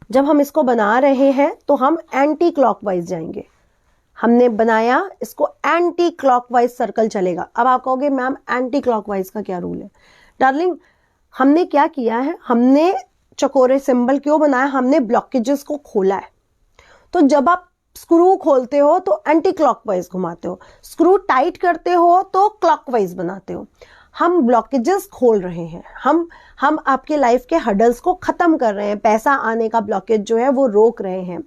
Speaker 1: जब हम इसको बना रहे हैं तो हम एंटी क्लॉकवाइज जाएंगे। हमने बनाया, इसको एंटी क्लॉकवाइज सर्कल चलेगा। अब आप कहोगे मैम एंटी क्लॉकवाइज का क्या रूल है? डार्लिंग, हमने क्या किया है, हमने चकोरे सिंबल क्यों बनाया, हमने ब्लॉकेजेस को खोला है। तो जब आप स्क्रू खोलते हो तो एंटी क्लॉकवाइज घुमाते हो, स्क्रू टाइट करते हो तो क्लॉकवाइज बनाते हो। हम ब्लॉकेजेस खोल रहे हैं, हम आपके लाइफ के हडल्स को खत्म कर रहे हैं, पैसा आने का ब्लॉकेज जो है वो रोक रहे हैं,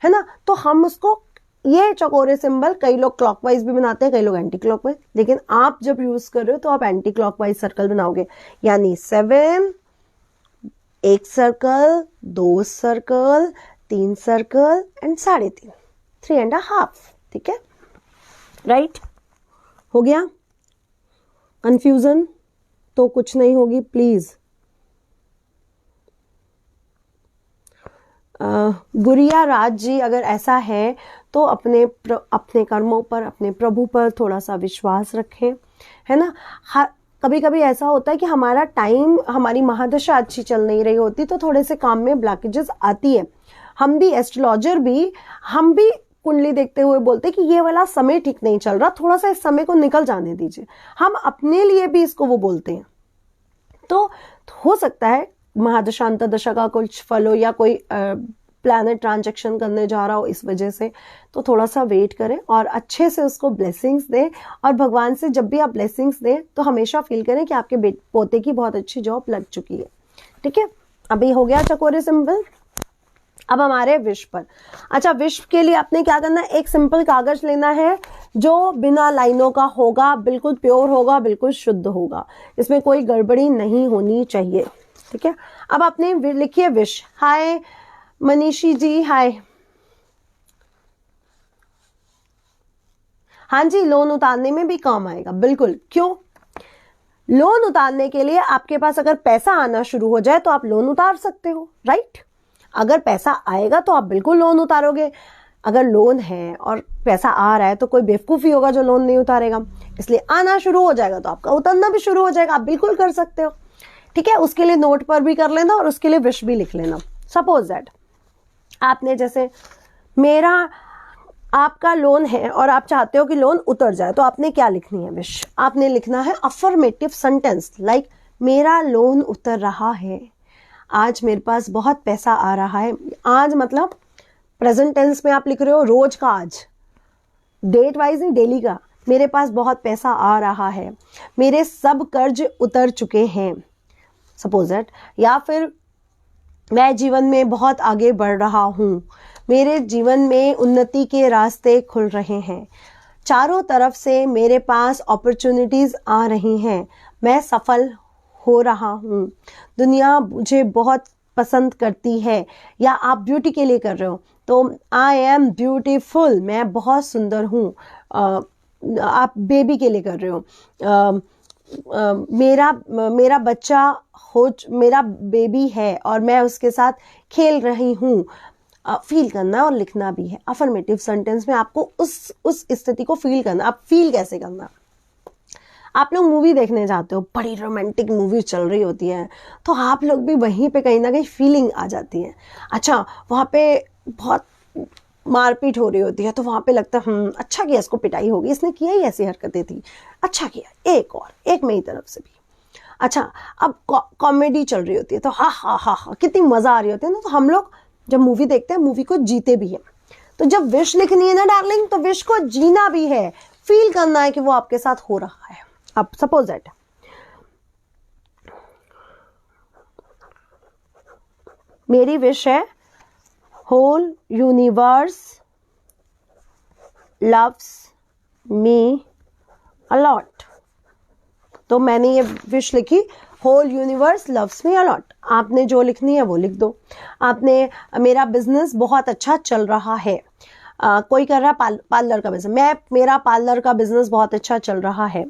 Speaker 1: है ना। तो हम उसको, ये चकोरे सिंबल कई लोग क्लॉकवाइज भी बनाते हैं, कई लोग एंटी क्लॉकवाइज, लेकिन आप जब यूज कर रहे हो तो आप एंटी क्लॉकवाइज सर्कल बनाओगे, यानी 7, 1 सर्कल, 2 सर्कल, 3 सर्कल एंड 3.5, 3.5। ठीक है, राइट, हो गया। कंफ्यूजन तो कुछ नहीं होगी प्लीज। गुड़िया राज जी, अगर ऐसा है तो अपने कर्मों पर, अपने प्रभु पर थोड़ा सा विश्वास रखें, है ना। कभी कभी ऐसा होता है कि हमारा टाइम, हमारी महादशा अच्छी चल नहीं रही होती तो थोड़े से काम में ब्लॉकेजेस आती है। हम भी एस्ट्रोलॉजर भी, हम भी कुंडली देखते हुए बोलते कि ये वाला समय ठीक नहीं चल रहा, थोड़ा सा इस समय को निकल जाने दीजिए। हम अपने लिए भी इसको वो बोलते हैं। तो हो सकता है महादशा अंतर्दशा का कुछ फल हो, या कोई प्लैनेट ट्रांजैक्शन करने जा रहा हो इस वजह से, तो थोड़ा सा वेट करें और अच्छे से उसको ब्लेसिंग्स दें। और भगवान से जब भी आप ब्लेसिंग्स दें तो हमेशा फील करें कि आपके पोते की बहुत अच्छी जॉब लग चुकी है। ठीक है, अभी हो गया चकोरे सिंपल। अब हमारे विश पर। अच्छा, विश के लिए आपने क्या करना है, एक सिंपल कागज लेना है जो बिना लाइनों का होगा, बिल्कुल प्योर होगा, बिल्कुल शुद्ध होगा, इसमें कोई गड़बड़ी नहीं होनी चाहिए। ठीक है, अब आपने लिखिए विश। हाय मनीषी जी, हाय। हाँ जी, लोन उतारने में भी काम आएगा, बिल्कुल। क्यों? लोन उतारने के लिए आपके पास अगर पैसा आना शुरू हो जाए तो आप लोन उतार सकते हो, राइट? अगर पैसा आएगा तो आप बिल्कुल लोन उतारोगे। अगर लोन है और पैसा आ रहा है तो कोई बेवकूफी होगा जो लोन नहीं उतारेगा। इसलिए आना शुरू हो जाएगा तो आपका उतरना भी शुरू हो जाएगा, आप बिल्कुल कर सकते हो। ठीक है, उसके लिए नोट पर भी कर लेना और उसके लिए विश भी लिख लेना। सपोज दैट आपने जैसे मेरा आपका लोन है और आप चाहते हो कि लोन उतर जाए, तो आपने क्या लिखनी है विश? आपने लिखना है अफर्मेटिव सेंटेंस लाइक मेरा लोन उतर रहा है, आज मेरे पास बहुत पैसा आ रहा है। आज मतलब प्रेजेंट टेंस में आप लिख रहे हो रोज का, आज डेट वाइज नहीं, डेली का। मेरे पास बहुत पैसा आ रहा है, मेरे सब कर्ज उतर चुके हैं, सपोज दैट। या फिर मैं जीवन में बहुत आगे बढ़ रहा हूँ, मेरे जीवन में उन्नति के रास्ते खुल रहे हैं, चारों तरफ से मेरे पास अपॉर्चुनिटीज आ रही हैं, मैं सफल हो रहा हूँ, दुनिया मुझे बहुत पसंद करती है। या आप ब्यूटी के लिए कर रहे हो तो आई एम ब्यूटीफुल, मैं बहुत सुंदर हूँ। आप बेबी के लिए कर रहे हो, मेरा बच्चा मेरा बेबी है और मैं उसके साथ खेल रही हूँ। फील करना और लिखना भी है। अफर्मेटिव सेंटेंस में आपको उस स्थिति को फील करना। आप फील कैसे करना? आप लोग मूवी देखने जाते हो, बड़ी रोमांटिक मूवी चल रही होती है, तो आप लोग भी वहीं पे कहीं ना कहीं फीलिंग आ जाती है। अच्छा, वहाँ पे बहुत मारपीट हो रही होती है तो वहाँ पे लगता है अच्छा किया, इसको पिटाई होगी, इसने किया ही ऐसी हरकतें थी, अच्छा किया, एक और, एक मेरी तरफ से भी। अच्छा, अब कॉमेडी चल रही होती है तो हा हा हा हा, कितनी मजा आ रही होती है ना। तो हम लोग जब मूवी देखते हैं, मूवी को जीते भी हैं। तो जब विश लिखनी है ना डार्लिंग, तो विश को जीना भी है, फील करना है कि वो आपके साथ हो रहा है। अब सपोज दैट मेरी विश है whole universe loves me a lot. तो मैंने ये विश लिखी, whole universe loves me a lot. आपने जो लिखनी है वो लिख दो। आपने मेरा बिजनेस बहुत अच्छा चल रहा है, कोई कर रहा है पार्लर का बिजनेस, मेरा पार्लर का बिजनेस बहुत अच्छा चल रहा है,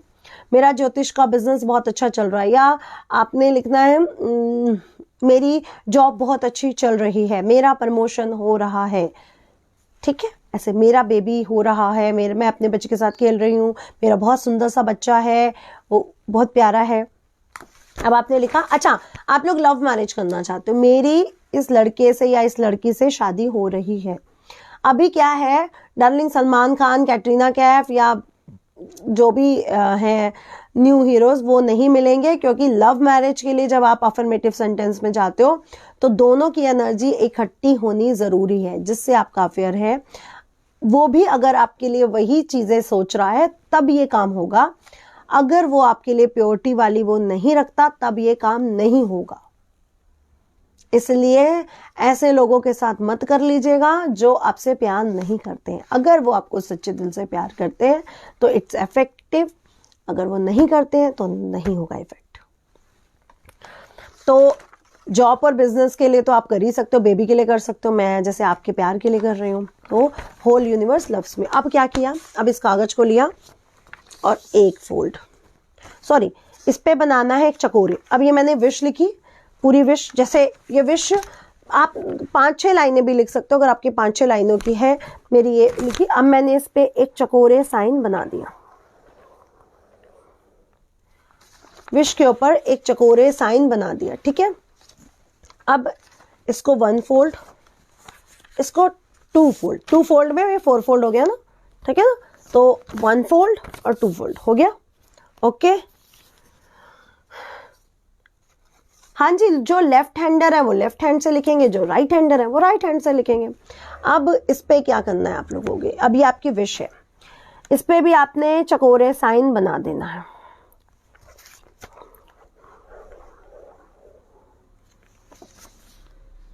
Speaker 1: मेरा ज्योतिष का बिजनेस बहुत अच्छा चल रहा है। या आपने लिखना है मेरी जॉब बहुत अच्छी चल रही है, मेरा प्रमोशन हो रहा है। ठीक है, ऐसे मेरा बेबी हो रहा है, मैं अपने बच्चे के साथ खेल रही हूँ, मेरा बहुत सुंदर सा बच्चा है, वो बहुत प्यारा है। अब आपने लिखा, अच्छा आप लोग लव मैरिज करना चाहते हो, मेरी इस लड़के से या इस लड़की से शादी हो रही है। अभी क्या है डार्लिंग, सलमान खान, कैटरीना कैफ या जो भी हैं न्यू हीरोज, वो नहीं मिलेंगे, क्योंकि लव मैरिज के लिए जब आप अफर्मेटिव सेंटेंस में जाते हो तो दोनों की एनर्जी इकट्ठी होनी जरूरी है। जिससे आपका अफेयर है वो भी अगर आपके लिए वही चीजें सोच रहा है तब ये काम होगा। अगर वो आपके लिए प्योरिटी वाली वो नहीं रखता तब ये काम नहीं होगा। इसलिए ऐसे लोगों के साथ मत कर लीजिएगा जो आपसे प्यार नहीं करते हैं। अगर वो आपको सच्चे दिल से प्यार करते हैं तो इट्स इफेक्टिव, अगर वो नहीं करते हैं तो नहीं होगा इफेक्ट। तो जॉब और बिजनेस के लिए तो आप कर ही सकते हो, बेबी के लिए कर सकते हो, मैं जैसे आपके प्यार के लिए कर रही हूँ। तो होल यूनिवर्स लव्स मी। अब क्या किया, अब इस कागज को लिया और एक फोल्ड, सॉरी इस पे बनाना है एक चकोरी। अब ये मैंने विश लिखी, पूरी विश, जैसे ये विश आप 5-6 लाइनें भी लिख सकते हो अगर आपकी 5-6 लाइनों की है। मेरी ये लिखी, अब मैंने इस पे एक चकोरे साइन बना दिया, विश के ऊपर एक चकोरे साइन बना दिया। ठीक है, अब इसको 1 फोल्ड, इसको 2 फोल्ड, 2 फोल्ड में 4 फोल्ड हो गया ना, ठीक है ना। तो 1 फोल्ड और 2 फोल्ड हो गया, ओके। हाँ जी, जो लेफ्ट हैंडर है वो लेफ्ट हैंड से लिखेंगे, जो राइट हैंडर है वो राइट हैंड से लिखेंगे। अब इस पे क्या करना है आप लोगों के, अब ये आपकी विश है, इस पे भी आपने चकोरे साइन बना देना है।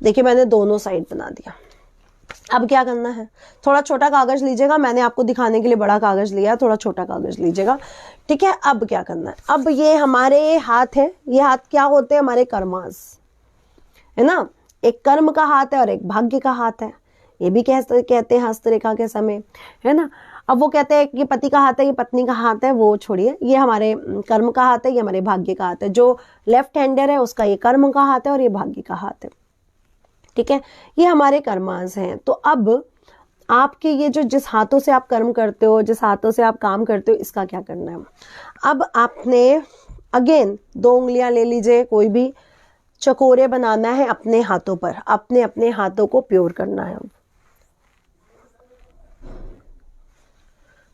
Speaker 1: देखिए मैंने दोनों साइड बना दिया। अब क्या करना है, थोड़ा छोटा कागज लीजिएगा, मैंने आपको दिखाने के लिए बड़ा कागज लिया, थोड़ा छोटा कागज लीजिएगा, ठीक है। अब क्या करना है, अब ये हमारे हाथ है, ये हाथ क्या होते हैं, हमारे कर्मास है ना, एक कर्म का हाथ है और एक भाग्य का हाथ है, ये भी कहते हैं हस्तरेखा के समय, है ना। अब वो कहते हैं कि पति का हाथ है, ये पत्नी का हाथ है, वो छोड़िए, ये हमारे कर्म का हाथ है, ये हमारे भाग्य का हाथ है। जो लेफ्ट हैंडर है उसका ये कर्म का हाथ है और ये भाग्य का हाथ है, ठीक है। ये हमारे कर्मांश हैं। तो अब आपके ये जो जिस हाथों से आप कर्म करते हो, जिस हाथों से आप काम करते हो, इसका क्या करना है। अब आपने अगेन 2 उंगलियां ले लीजिए, कोई भी चकोरे बनाना है अपने हाथों पर, अपने अपने हाथों को प्योर करना है।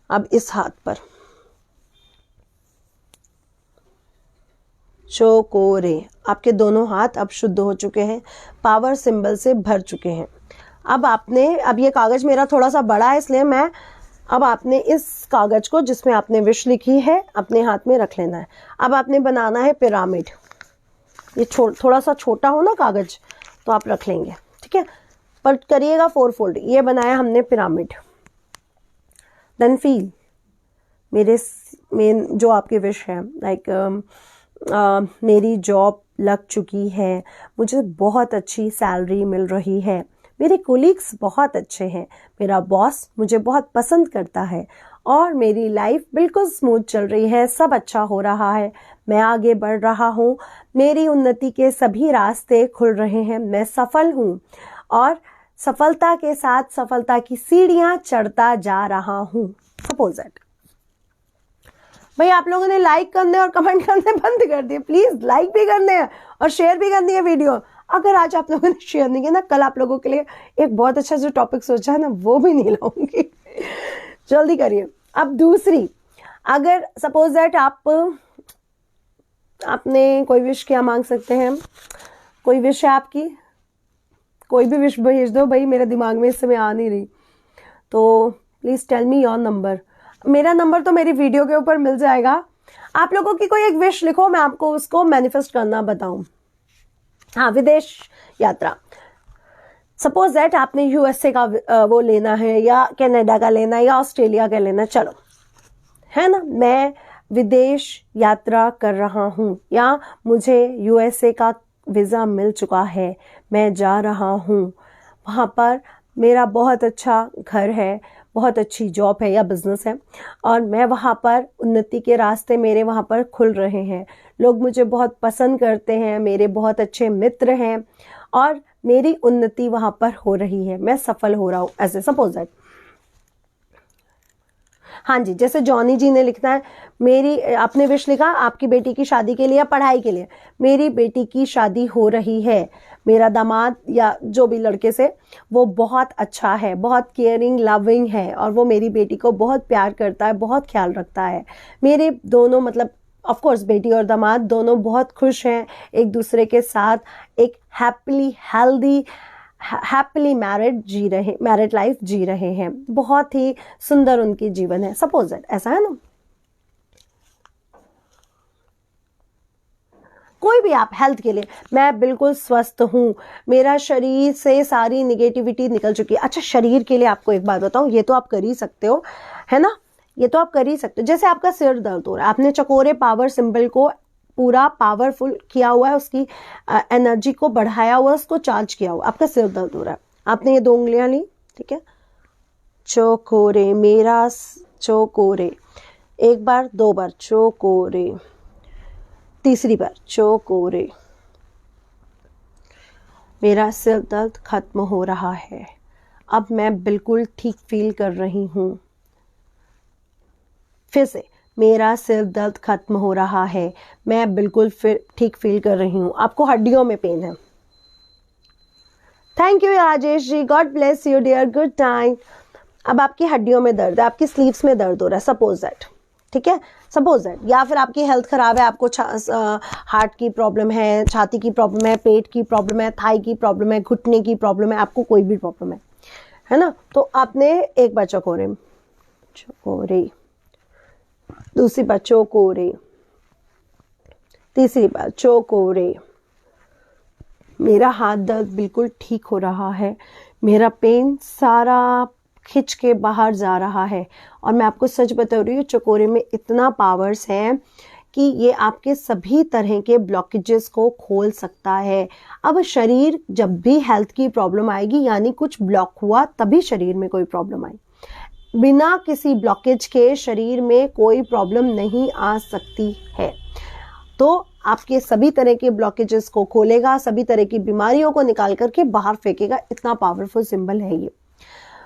Speaker 1: अब इस हाथ पर चकोरे, आपके दोनों हाथ अब शुद्ध हो चुके हैं, पावर सिंबल से भर चुके हैं। अब आपने, अब ये कागज मेरा थोड़ा सा बड़ा है इसलिए मैं, अब आपने इस कागज को जिसमें आपने विश लिखी है अपने हाथ में रख लेना है। अब आपने बनाना है पिरामिड, ये थोड़ा सा छोटा हो ना कागज तो आप रख लेंगे, ठीक है, पर करिएगा 4 फोल्ड। ये बनाया हमने पिरामिड। देन फील मेरे मेन जो आपके विश है, लाइक मेरी जॉब लग चुकी है, मुझे बहुत अच्छी सैलरी मिल रही है, मेरे कोलीग्स बहुत अच्छे हैं, मेरा बॉस मुझे बहुत पसंद करता है और मेरी लाइफ बिल्कुल स्मूथ चल रही है, सब अच्छा हो रहा है, मैं आगे बढ़ रहा हूँ, मेरी उन्नति के सभी रास्ते खुल रहे हैं, मैं सफल हूँ और सफलता के साथ सफलता की सीढ़ियां चढ़ता जा रहा हूँ। सपोज दैट भाई आप लोगों ने लाइक करने और कमेंट करने बंद कर दिए, प्लीज लाइक भी करने हैं और शेयर भी करनी है वीडियो। अगर आज आप लोगों ने शेयर नहीं किया ना, कल आप लोगों के लिए एक बहुत अच्छा जो टॉपिक सोचा है ना वो भी नहीं लाऊंगी, जल्दी करिए। अब दूसरी, अगर सपोज दैट आपने कोई विश क्या मांग सकते हैं, कोई विश है आपकी, कोई भी विश भेज दो भाई, मेरे दिमाग में इस समय आ नहीं रही, तो please tell me your number. मेरा नंबर तो मेरी वीडियो के ऊपर मिल जाएगा। आप लोगों की कोई एक विश लिखो, मैं आपको उसको मैनिफेस्ट करना बताऊं। हाँ, विदेश यात्रा, सपोज दैट आपने यूएसए का वो लेना है या कनाडा का लेना है या ऑस्ट्रेलिया का लेना है, चलो है ना, मैं विदेश यात्रा कर रहा हूं या मुझे यूएसए का वीजा मिल चुका है, मैं जा रहा हूं, वहां पर मेरा बहुत अच्छा घर है, बहुत अच्छी जॉब है या बिजनेस है और मैं वहाँ पर उन्नति के रास्ते मेरे वहाँ पर खुल रहे हैं, लोग मुझे बहुत पसंद करते हैं, मेरे बहुत अच्छे मित्र हैं और मेरी उन्नति वहाँ पर हो रही है, मैं सफल हो रहा हूँ, ऐसे सपोज दैट। हाँ जी, जैसे जॉनी जी ने लिखना है, मेरी, आपने विश लिखा आपकी बेटी की शादी के लिए या पढ़ाई के लिए, मेरी बेटी की शादी हो रही है, मेरा दामाद या जो भी लड़के से वो बहुत अच्छा है, बहुत केयरिंग लविंग है और वो मेरी बेटी को बहुत प्यार करता है, बहुत ख्याल रखता है, मेरे दोनों मतलब ऑफ कोर्स बेटी और दामाद दोनों बहुत खुश हैं एक दूसरे के साथ, एक happily healthy happily married life जी रहे हैं, बहुत ही सुंदर उनकी जीवन है, सपोज दैट, ऐसा है ना। कोई भी आप हेल्थ के लिए, मैं बिल्कुल स्वस्थ हूँ, मेरा शरीर से सारी निगेटिविटी निकल चुकी है। अच्छा, शरीर के लिए आपको एक बात बताऊं, ये तो आप कर ही सकते हो, है ना, ये तो आप कर ही सकते हो। जैसे आपका सिर दर्द हो रहा है, आपने चकोरे पावर सिंबल को पूरा पावरफुल किया हुआ है, उसकी एनर्जी को बढ़ाया हुआ, उसको चार्ज किया हुआ, आपका सिर दर्द हो रहा है, आपने ये 2 उंगलियां ली, ठीक है, चकोरे, मेरा चकोरे, एक बार 2 बार चकोरे, तीसरी बार चकोरे, मेरा सिर दर्द खत्म हो रहा है, अब मैं बिल्कुल ठीक फील कर रही हूँ, फिर से मेरा सिर दर्द खत्म हो रहा है, मैं बिल्कुल फिर ठीक फील कर रही हूँ, आपको हड्डियों में पेन है। Thank you Rajesh ji, God bless you dear, good time. अब आपकी हड्डियों में दर्द है, आपकी स्लीव्स में दर्द हो रहा है, सपोज दैट, ठीक है, सपोज दैट, या फिर आपकी हेल्थ खराब है, आपको हार्ट की प्रॉब्लम है, छाती की प्रॉब्लम है, पेट की प्रॉब्लम है, थाई की प्रॉब्लम है, घुटने की प्रॉब्लम है, आपको कोई भी प्रॉब्लम है ना, तो आपने एक बार चकोरे, दूसरी बार चकोरे, तीसरी बार चकोरे, मेरा हाथ दर्द बिल्कुल ठीक हो रहा है, मेरा पेन सारा खिंच के बाहर जा रहा है। और मैं आपको सच बता रही हूँ, चकोरे में इतना पावर्स है कि ये आपके सभी तरह के ब्लॉकेजेस को खोल सकता है। अब शरीर जब भी हेल्थ की प्रॉब्लम आएगी, यानी कुछ ब्लॉक हुआ, तभी शरीर में कोई प्रॉब्लम आई। बिना किसी ब्लॉकेज के शरीर में कोई प्रॉब्लम नहीं आ सकती है। तो आपके सभी तरह के ब्लॉकेजेस को खोलेगा, सभी तरह की बीमारियों को निकाल करके बाहर फेंकेगा। इतना पावरफुल सिंबल है ये।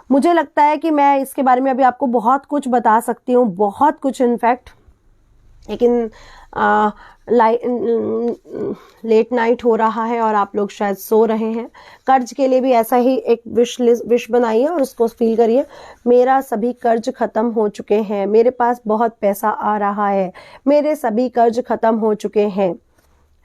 Speaker 1: मुझे लगता है कि मैं इसके बारे में अभी आपको बहुत कुछ बता सकती हूँ, बहुत कुछ इनफैक्ट, लेकिन लेट नाइट हो रहा है और आप लोग शायद सो रहे हैं। कर्ज के लिए भी ऐसा ही एक विश बनाइए और उसको फील करिए, मेरा सभी कर्ज खत्म हो चुके हैं, मेरे पास बहुत पैसा आ रहा है, मेरे सभी कर्ज खत्म हो चुके हैं,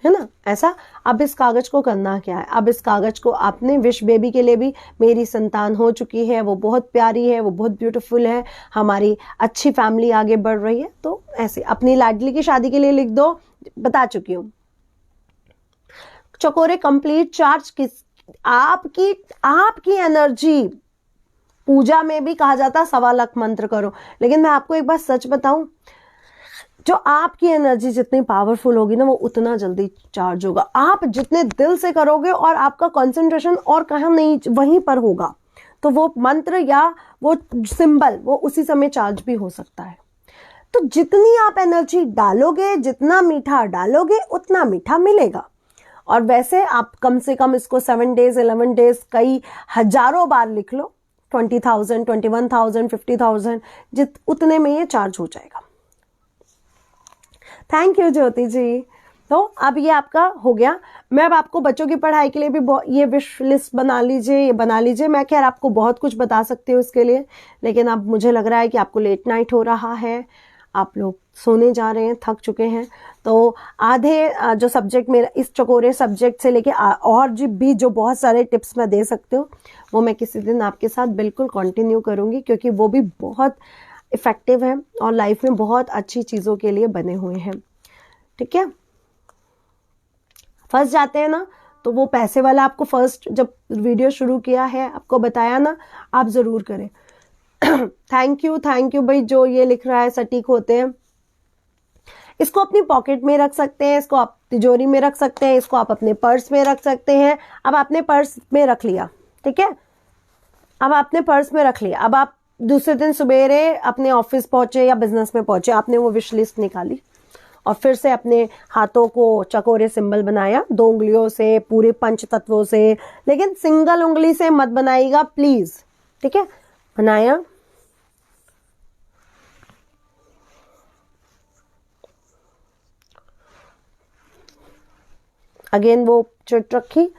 Speaker 1: है ना, ऐसा। अब इस कागज को करना क्या है, अब इस कागज को आपने विश बेबी के लिए भी, मेरी संतान हो चुकी है, वो बहुत प्यारी है, वो बहुत ब्यूटीफुल है, हमारी अच्छी फैमिली आगे बढ़ रही है, तो ऐसे अपनी लाडली की शादी के लिए लिख दो, बता चुकी हूँ। चकोरे कंप्लीट चार्ज किस, आपकी एनर्जी, पूजा में भी कहा जाता 1.25 लाख मंत्र करो, लेकिन मैं आपको एक बात सच बताऊं, जो आपकी एनर्जी जितनी पावरफुल होगी ना, वो उतना जल्दी चार्ज होगा। आप जितने दिल से करोगे और आपका कंसंट्रेशन और कहाँ नहीं, वहीं पर होगा, तो वो मंत्र या वो सिंबल वो उसी समय चार्ज भी हो सकता है। तो जितनी आप एनर्जी डालोगे, जितना मीठा डालोगे, उतना मीठा मिलेगा। और वैसे आप कम से कम इसको 7 डेज 11 डेज कई हजारों बार लिख लो, 20,000 21,000 50,000 उतने में ये चार्ज हो जाएगा। थैंक यू ज्योति जी। तो अब ये आपका हो गया। मैं अब आपको बच्चों की पढ़ाई के लिए भी ये विश लिस्ट बना लीजिए, ये बना लीजिए। मैं खैर आपको बहुत कुछ बता सकती हूँ इसके लिए, लेकिन अब मुझे लग रहा है कि आपको लेट नाइट हो रहा है, आप लोग सोने जा रहे हैं, थक चुके हैं। तो आधे जो सब्जेक्ट मेरा इस चकोरे सब्जेक्ट से लेके और भी जो बहुत सारे टिप्स मैं दे सकती हूँ, वो मैं किसी दिन आपके साथ बिल्कुल कंटिन्यू करूँगी, क्योंकि वो भी बहुत इफेक्टिव है और लाइफ में बहुत अच्छी चीज़ों के लिए बने हुए हैं। ठीक है, फंस जाते हैं ना, तो वो पैसे वाला आपको फर्स्ट जब वीडियो शुरू किया है आपको बताया ना, आप ज़रूर करें। थैंक यू भाई, जो ये लिख रहा है सटीक होते हैं। इसको अपनी पॉकेट में रख सकते हैं, इसको आप तिजोरी में रख सकते हैं, इसको आप अपने पर्स में रख सकते हैं। अब आपने पर्स में रख लिया, ठीक है, अब आपने पर्स में रख लिया। अब आप दूसरे दिन सवेरे अपने ऑफिस पहुंचे या बिजनेस में पहुंचे, आपने वो विश लिस्ट निकाली और फिर से अपने हाथों को चकोरे सिंबल बनाया, 2 उंगलियों से, पूरे 5 तत्वों से, लेकिन सिंगल उंगली से मत बनाइएगा प्लीज, ठीक है। बनाया, अगेन वो चिट रखी,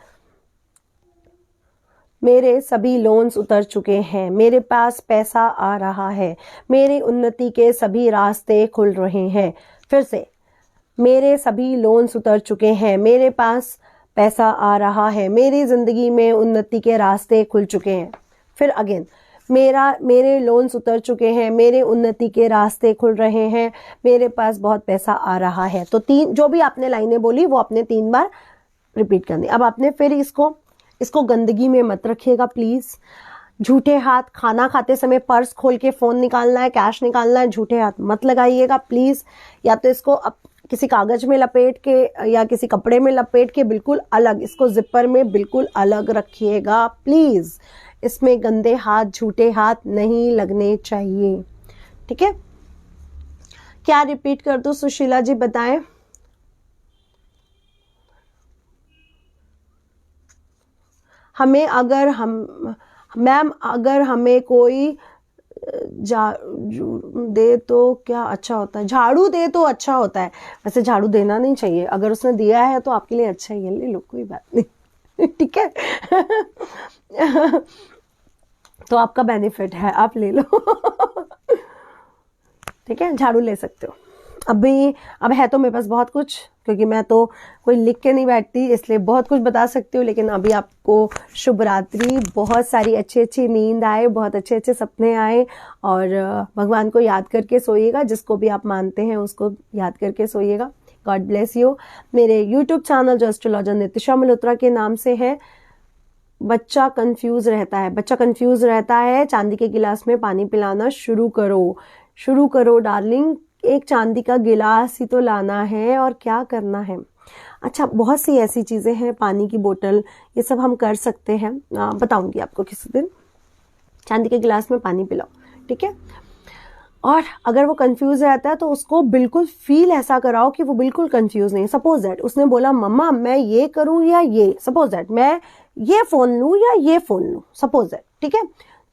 Speaker 1: मेरे सभी लोन्स उतर चुके हैं, मेरे पास पैसा आ रहा है, मेरी उन्नति के सभी रास्ते खुल रहे हैं। फिर से, मेरे सभी लोन्स उतर चुके हैं, मेरे पास पैसा आ रहा है, मेरी जिंदगी में उन्नति के रास्ते खुल चुके हैं। फिर अगेन, मेरे लोन्स उतर चुके हैं, मेरे उन्नति के रास्ते खुल रहे हैं, मेरे पास बहुत पैसा आ रहा है। तो 3 जो भी आपने लाइनें बोली वो आपने 3 बार रिपीट करनी। अब आपने फिर इसको गंदगी में मत रखिएगा प्लीज। झूठे हाथ खाना खाते समय पर्स खोल के फोन निकालना है, कैश निकालना है, झूठे हाथ मत लगाइएगा प्लीज। या तो इसको किसी कागज में लपेट के या किसी कपड़े में लपेट के बिल्कुल अलग, इसको जिपर में बिल्कुल अलग रखिएगा प्लीज। इसमें गंदे हाथ, झूठे हाथ नहीं लगने चाहिए, ठीक है। क्या रिपीट कर दूं सुशीला जी, बताएं। मैम अगर हमें कोई झाड़ू दे तो क्या अच्छा होता है? झाड़ू दे तो अच्छा होता है, वैसे झाड़ू देना नहीं चाहिए, अगर उसने दिया है तो आपके लिए अच्छा ही है, ले लो, कोई बात नहीं। ठीक है। तो आपका बेनिफिट है, आप ले लो। ठीक है, झाड़ू ले सकते हो। अब है तो मेरे पास बहुत कुछ, क्योंकि मैं तो कोई लिख के नहीं बैठती, इसलिए बहुत कुछ बता सकती हूँ। लेकिन अभी आपको शुभ रात्रि, बहुत सारी अच्छी अच्छी नींद आए, बहुत अच्छे अच्छे सपने आए, और भगवान को याद करके सोइएगा, जिसको भी आप मानते हैं उसको याद करके सोइएगा। God bless you. मेरे यूट्यूब चैनल जो एस्ट्रोलॉजर नितिशा मल्होत्रा के नाम से है। बच्चा कंफ्यूज रहता है, चांदी के गिलास में पानी पिलाना शुरू करो डार्लिंग, एक चांदी का गिलास ही तो लाना है और क्या करना है। अच्छा, बहुत सी ऐसी चीजें हैं, पानी की बोतल, ये सब हम कर सकते हैं, बताऊंगी आपको किसी दिन। चांदी के गिलास में पानी पिलाओ, ठीक है। और अगर वो कंफ्यूज रहता है तो उसको बिल्कुल फील ऐसा कराओ कि वो बिल्कुल कंफ्यूज नहीं। सपोज दैट उसने बोला मम्मा मैं ये करूं या ये, सपोज दैट मैं ये फोन लूं या ये फोन लूं, सपोज दैट, ठीक है।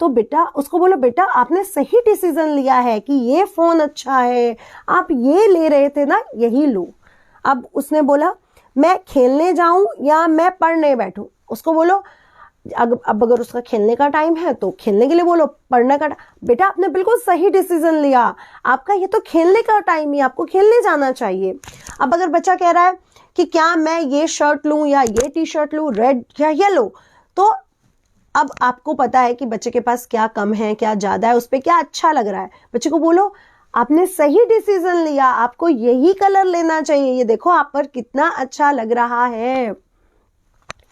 Speaker 1: तो बेटा उसको बोलो, बेटा आपने सही डिसीजन लिया है कि ये फोन अच्छा है, आप ये ले रहे थे ना, यही लो। अब उसने बोला मैं खेलने जाऊं या मैं पढ़ने बैठूं, उसको बोलो अब अगर उसका खेलने का टाइम है तो खेलने के लिए बोलो, पढ़ने का बेटा आपने बिल्कुल सही डिसीजन लिया, आपका ये तो खेलने का टाइम ही, आपको खेलने जाना चाहिए। अब अगर बच्चा कह रहा है कि क्या मैं ये शर्ट लूं या ये टी शर्ट लूं, रेड या येलो, तो अब आपको पता है कि बच्चे के पास क्या कम है क्या ज्यादा है, उस पर क्या अच्छा लग रहा है। बच्चे को बोलो आपने सही डिसीजन लिया, आपको यही कलर लेना चाहिए, ये देखो आप पर कितना अच्छा लग रहा है,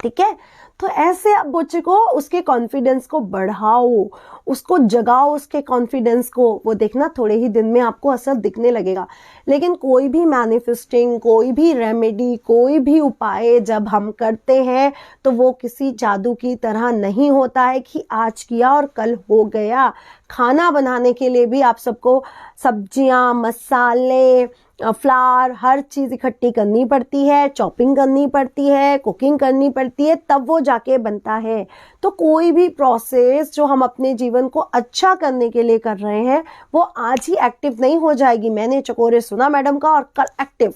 Speaker 1: ठीक है। तो ऐसे आप बच्चे को उसके कॉन्फिडेंस को बढ़ाओ, उसको जगाओ, उसके कॉन्फिडेंस को, वो देखना थोड़े ही दिन में आपको असर दिखने लगेगा। लेकिन कोई भी मैनिफेस्टिंग, कोई भी रेमेडी, कोई भी उपाय जब हम करते हैं तो वो किसी जादू की तरह नहीं होता है कि आज किया और कल हो गया। खाना बनाने के लिए भी आप सबको सब्जियां, मसाले, फ्लावर, हर चीज इकट्ठी करनी पड़ती है, चॉपिंग करनी पड़ती है, कुकिंग करनी पड़ती है, तब वो जाके बनता है। तो कोई भी प्रोसेस जो हम अपने जीवन को अच्छा करने के लिए कर रहे हैं वो आज ही एक्टिव नहीं हो जाएगी। मैंने चकोरे सुना मैडम का, और कल एक्टिव,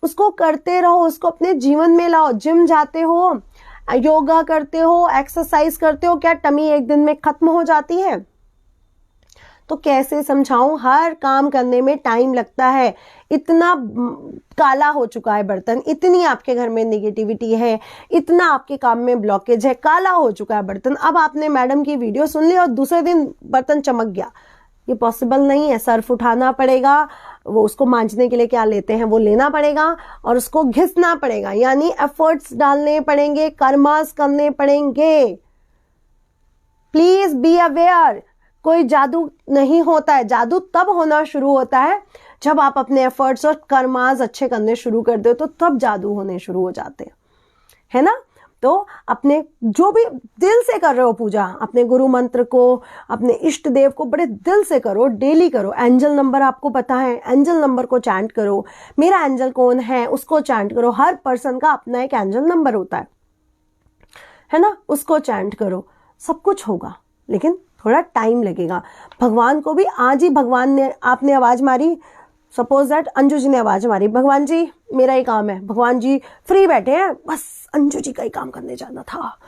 Speaker 1: उसको करते रहो, उसको अपने जीवन में लाओ। जिम जाते हो, योगा करते हो, एक्सरसाइज करते हो, क्या टमी एक दिन में खत्म हो जाती है? तो कैसे समझाऊं, हर काम करने में टाइम लगता है। इतना काला हो चुका है बर्तन, इतनी आपके घर में नेगेटिविटी है, इतना आपके काम में ब्लॉकेज है, काला हो चुका है बर्तन। अब आपने मैडम की वीडियो सुन ली और दूसरे दिन बर्तन चमक गया, ये पॉसिबल नहीं है। सर्फ उठाना पड़ेगा, वो उसको मांजने के लिए क्या लेते हैं वो लेना पड़ेगा, और उसको घिसना पड़ेगा, यानी एफर्ट्स डालने पड़ेंगे, कर्मास करने पड़ेंगे। प्लीज बी अवेयर, कोई जादू नहीं होता है। जादू तब होना शुरू होता है जब आप अपने एफर्ट्स और कर्मास अच्छे करने शुरू कर दो, तो तब जादू होने शुरू हो जाते हैं, है ना। तो अपने जो भी दिल से कर रहे हो पूजा, अपने गुरु मंत्र को, अपने इष्ट देव को बड़े दिल से करो, डेली करो। एंजल नंबर आपको पता है, एंजल नंबर को चैंट करो। मेरा एंजल कौन है उसको चैंट करो। हर पर्सन का अपना एक एंजल नंबर होता है ना, उसको चैंट करो, सब कुछ होगा, लेकिन थोड़ा टाइम लगेगा। भगवान को भी आज ही भगवान ने, आपने आवाज मारी, सपोज दैट अंजू जी ने आवाज मारी, भगवान जी मेरा ही काम है, भगवान जी फ्री बैठे हैं, बस अंजू जी का ही काम करने जाना था,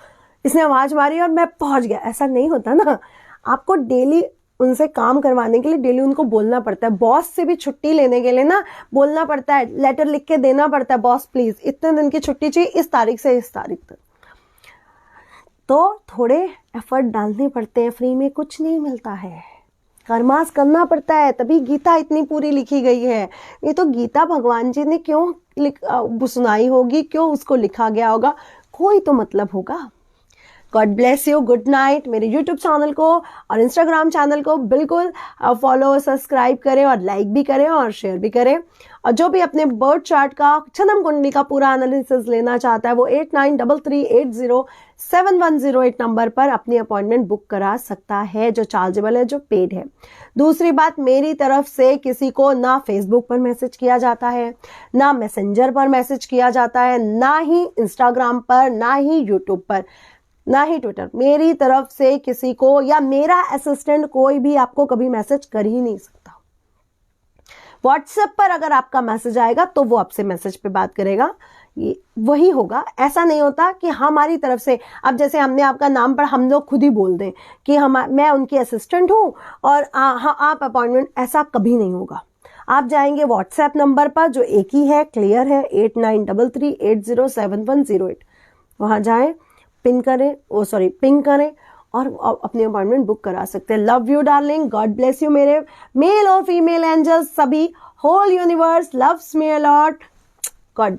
Speaker 1: इसने आवाज मारी और मैं पहुंच गया। ऐसा नहीं होता ना, आपको डेली उनसे काम करवाने के लिए डेली उनको बोलना पड़ता है। बॉस से भी छुट्टी लेने के लिए ना बोलना पड़ता है, लेटर लिख के देना पड़ता है, बॉस प्लीज इतने दिन की छुट्टी चाहिए, इस तारीख से इस तारीख तक। तो थोड़े एफर्ट डालने पड़ते हैं, फ्री में कुछ नहीं मिलता है, कर्मास करना पड़ता है, तभी गीता इतनी पूरी लिखी गई है। ये तो गीता भगवान जी ने क्यों सुनाई होगी, क्यों उसको लिखा गया होगा, कोई तो मतलब होगा। God bless you, good night. मेरे यूट्यूब चैनल को और इंस्टाग्राम चैनल को बिल्कुल फॉलो, सब्सक्राइब करें, और लाइक भी करें और शेयर भी करें। और जो भी अपने बर्थ चार्ट का, जन्म कुंडली का पूरा एनालिसिस लेना चाहता है वो 8933807108 नंबर पर अपनी अपॉइंटमेंट बुक करा सकता है, जो चार्जेबल है, जो पेड है। दूसरी बात, मेरी तरफ से किसी को ना फेसबुक पर मैसेज किया जाता है, ना मैसेंजर पर मैसेज किया जाता है, ना ही इंस्टाग्राम पर, ना ही यूट्यूब पर, ना ही ट्विटर। मेरी तरफ से किसी को, या मेरा असिस्टेंट कोई भी आपको कभी मैसेज कर ही नहीं सकता। व्हाट्सएप पर अगर आपका मैसेज आएगा तो वो आपसे मैसेज पे बात करेगा, ये वही होगा। ऐसा नहीं होता कि हमारी तरफ से, अब जैसे हमने आपका नाम पर हम लोग खुद ही बोल दें कि मैं उनकी असिस्टेंट हूं और हाँ आप अपॉइंटमेंट, ऐसा कभी नहीं होगा। आप जाएंगे व्हाट्सएप नंबर पर जो एक ही है, क्लियर है, 8933807108, वहां जाएं, पिंग करें और अपनी अपॉइंटमेंट बुक करा सकते हैं। Love you darling, God bless you मेरे मेल और फीमेल एंजल्स सभी, whole universe loves me a lot, God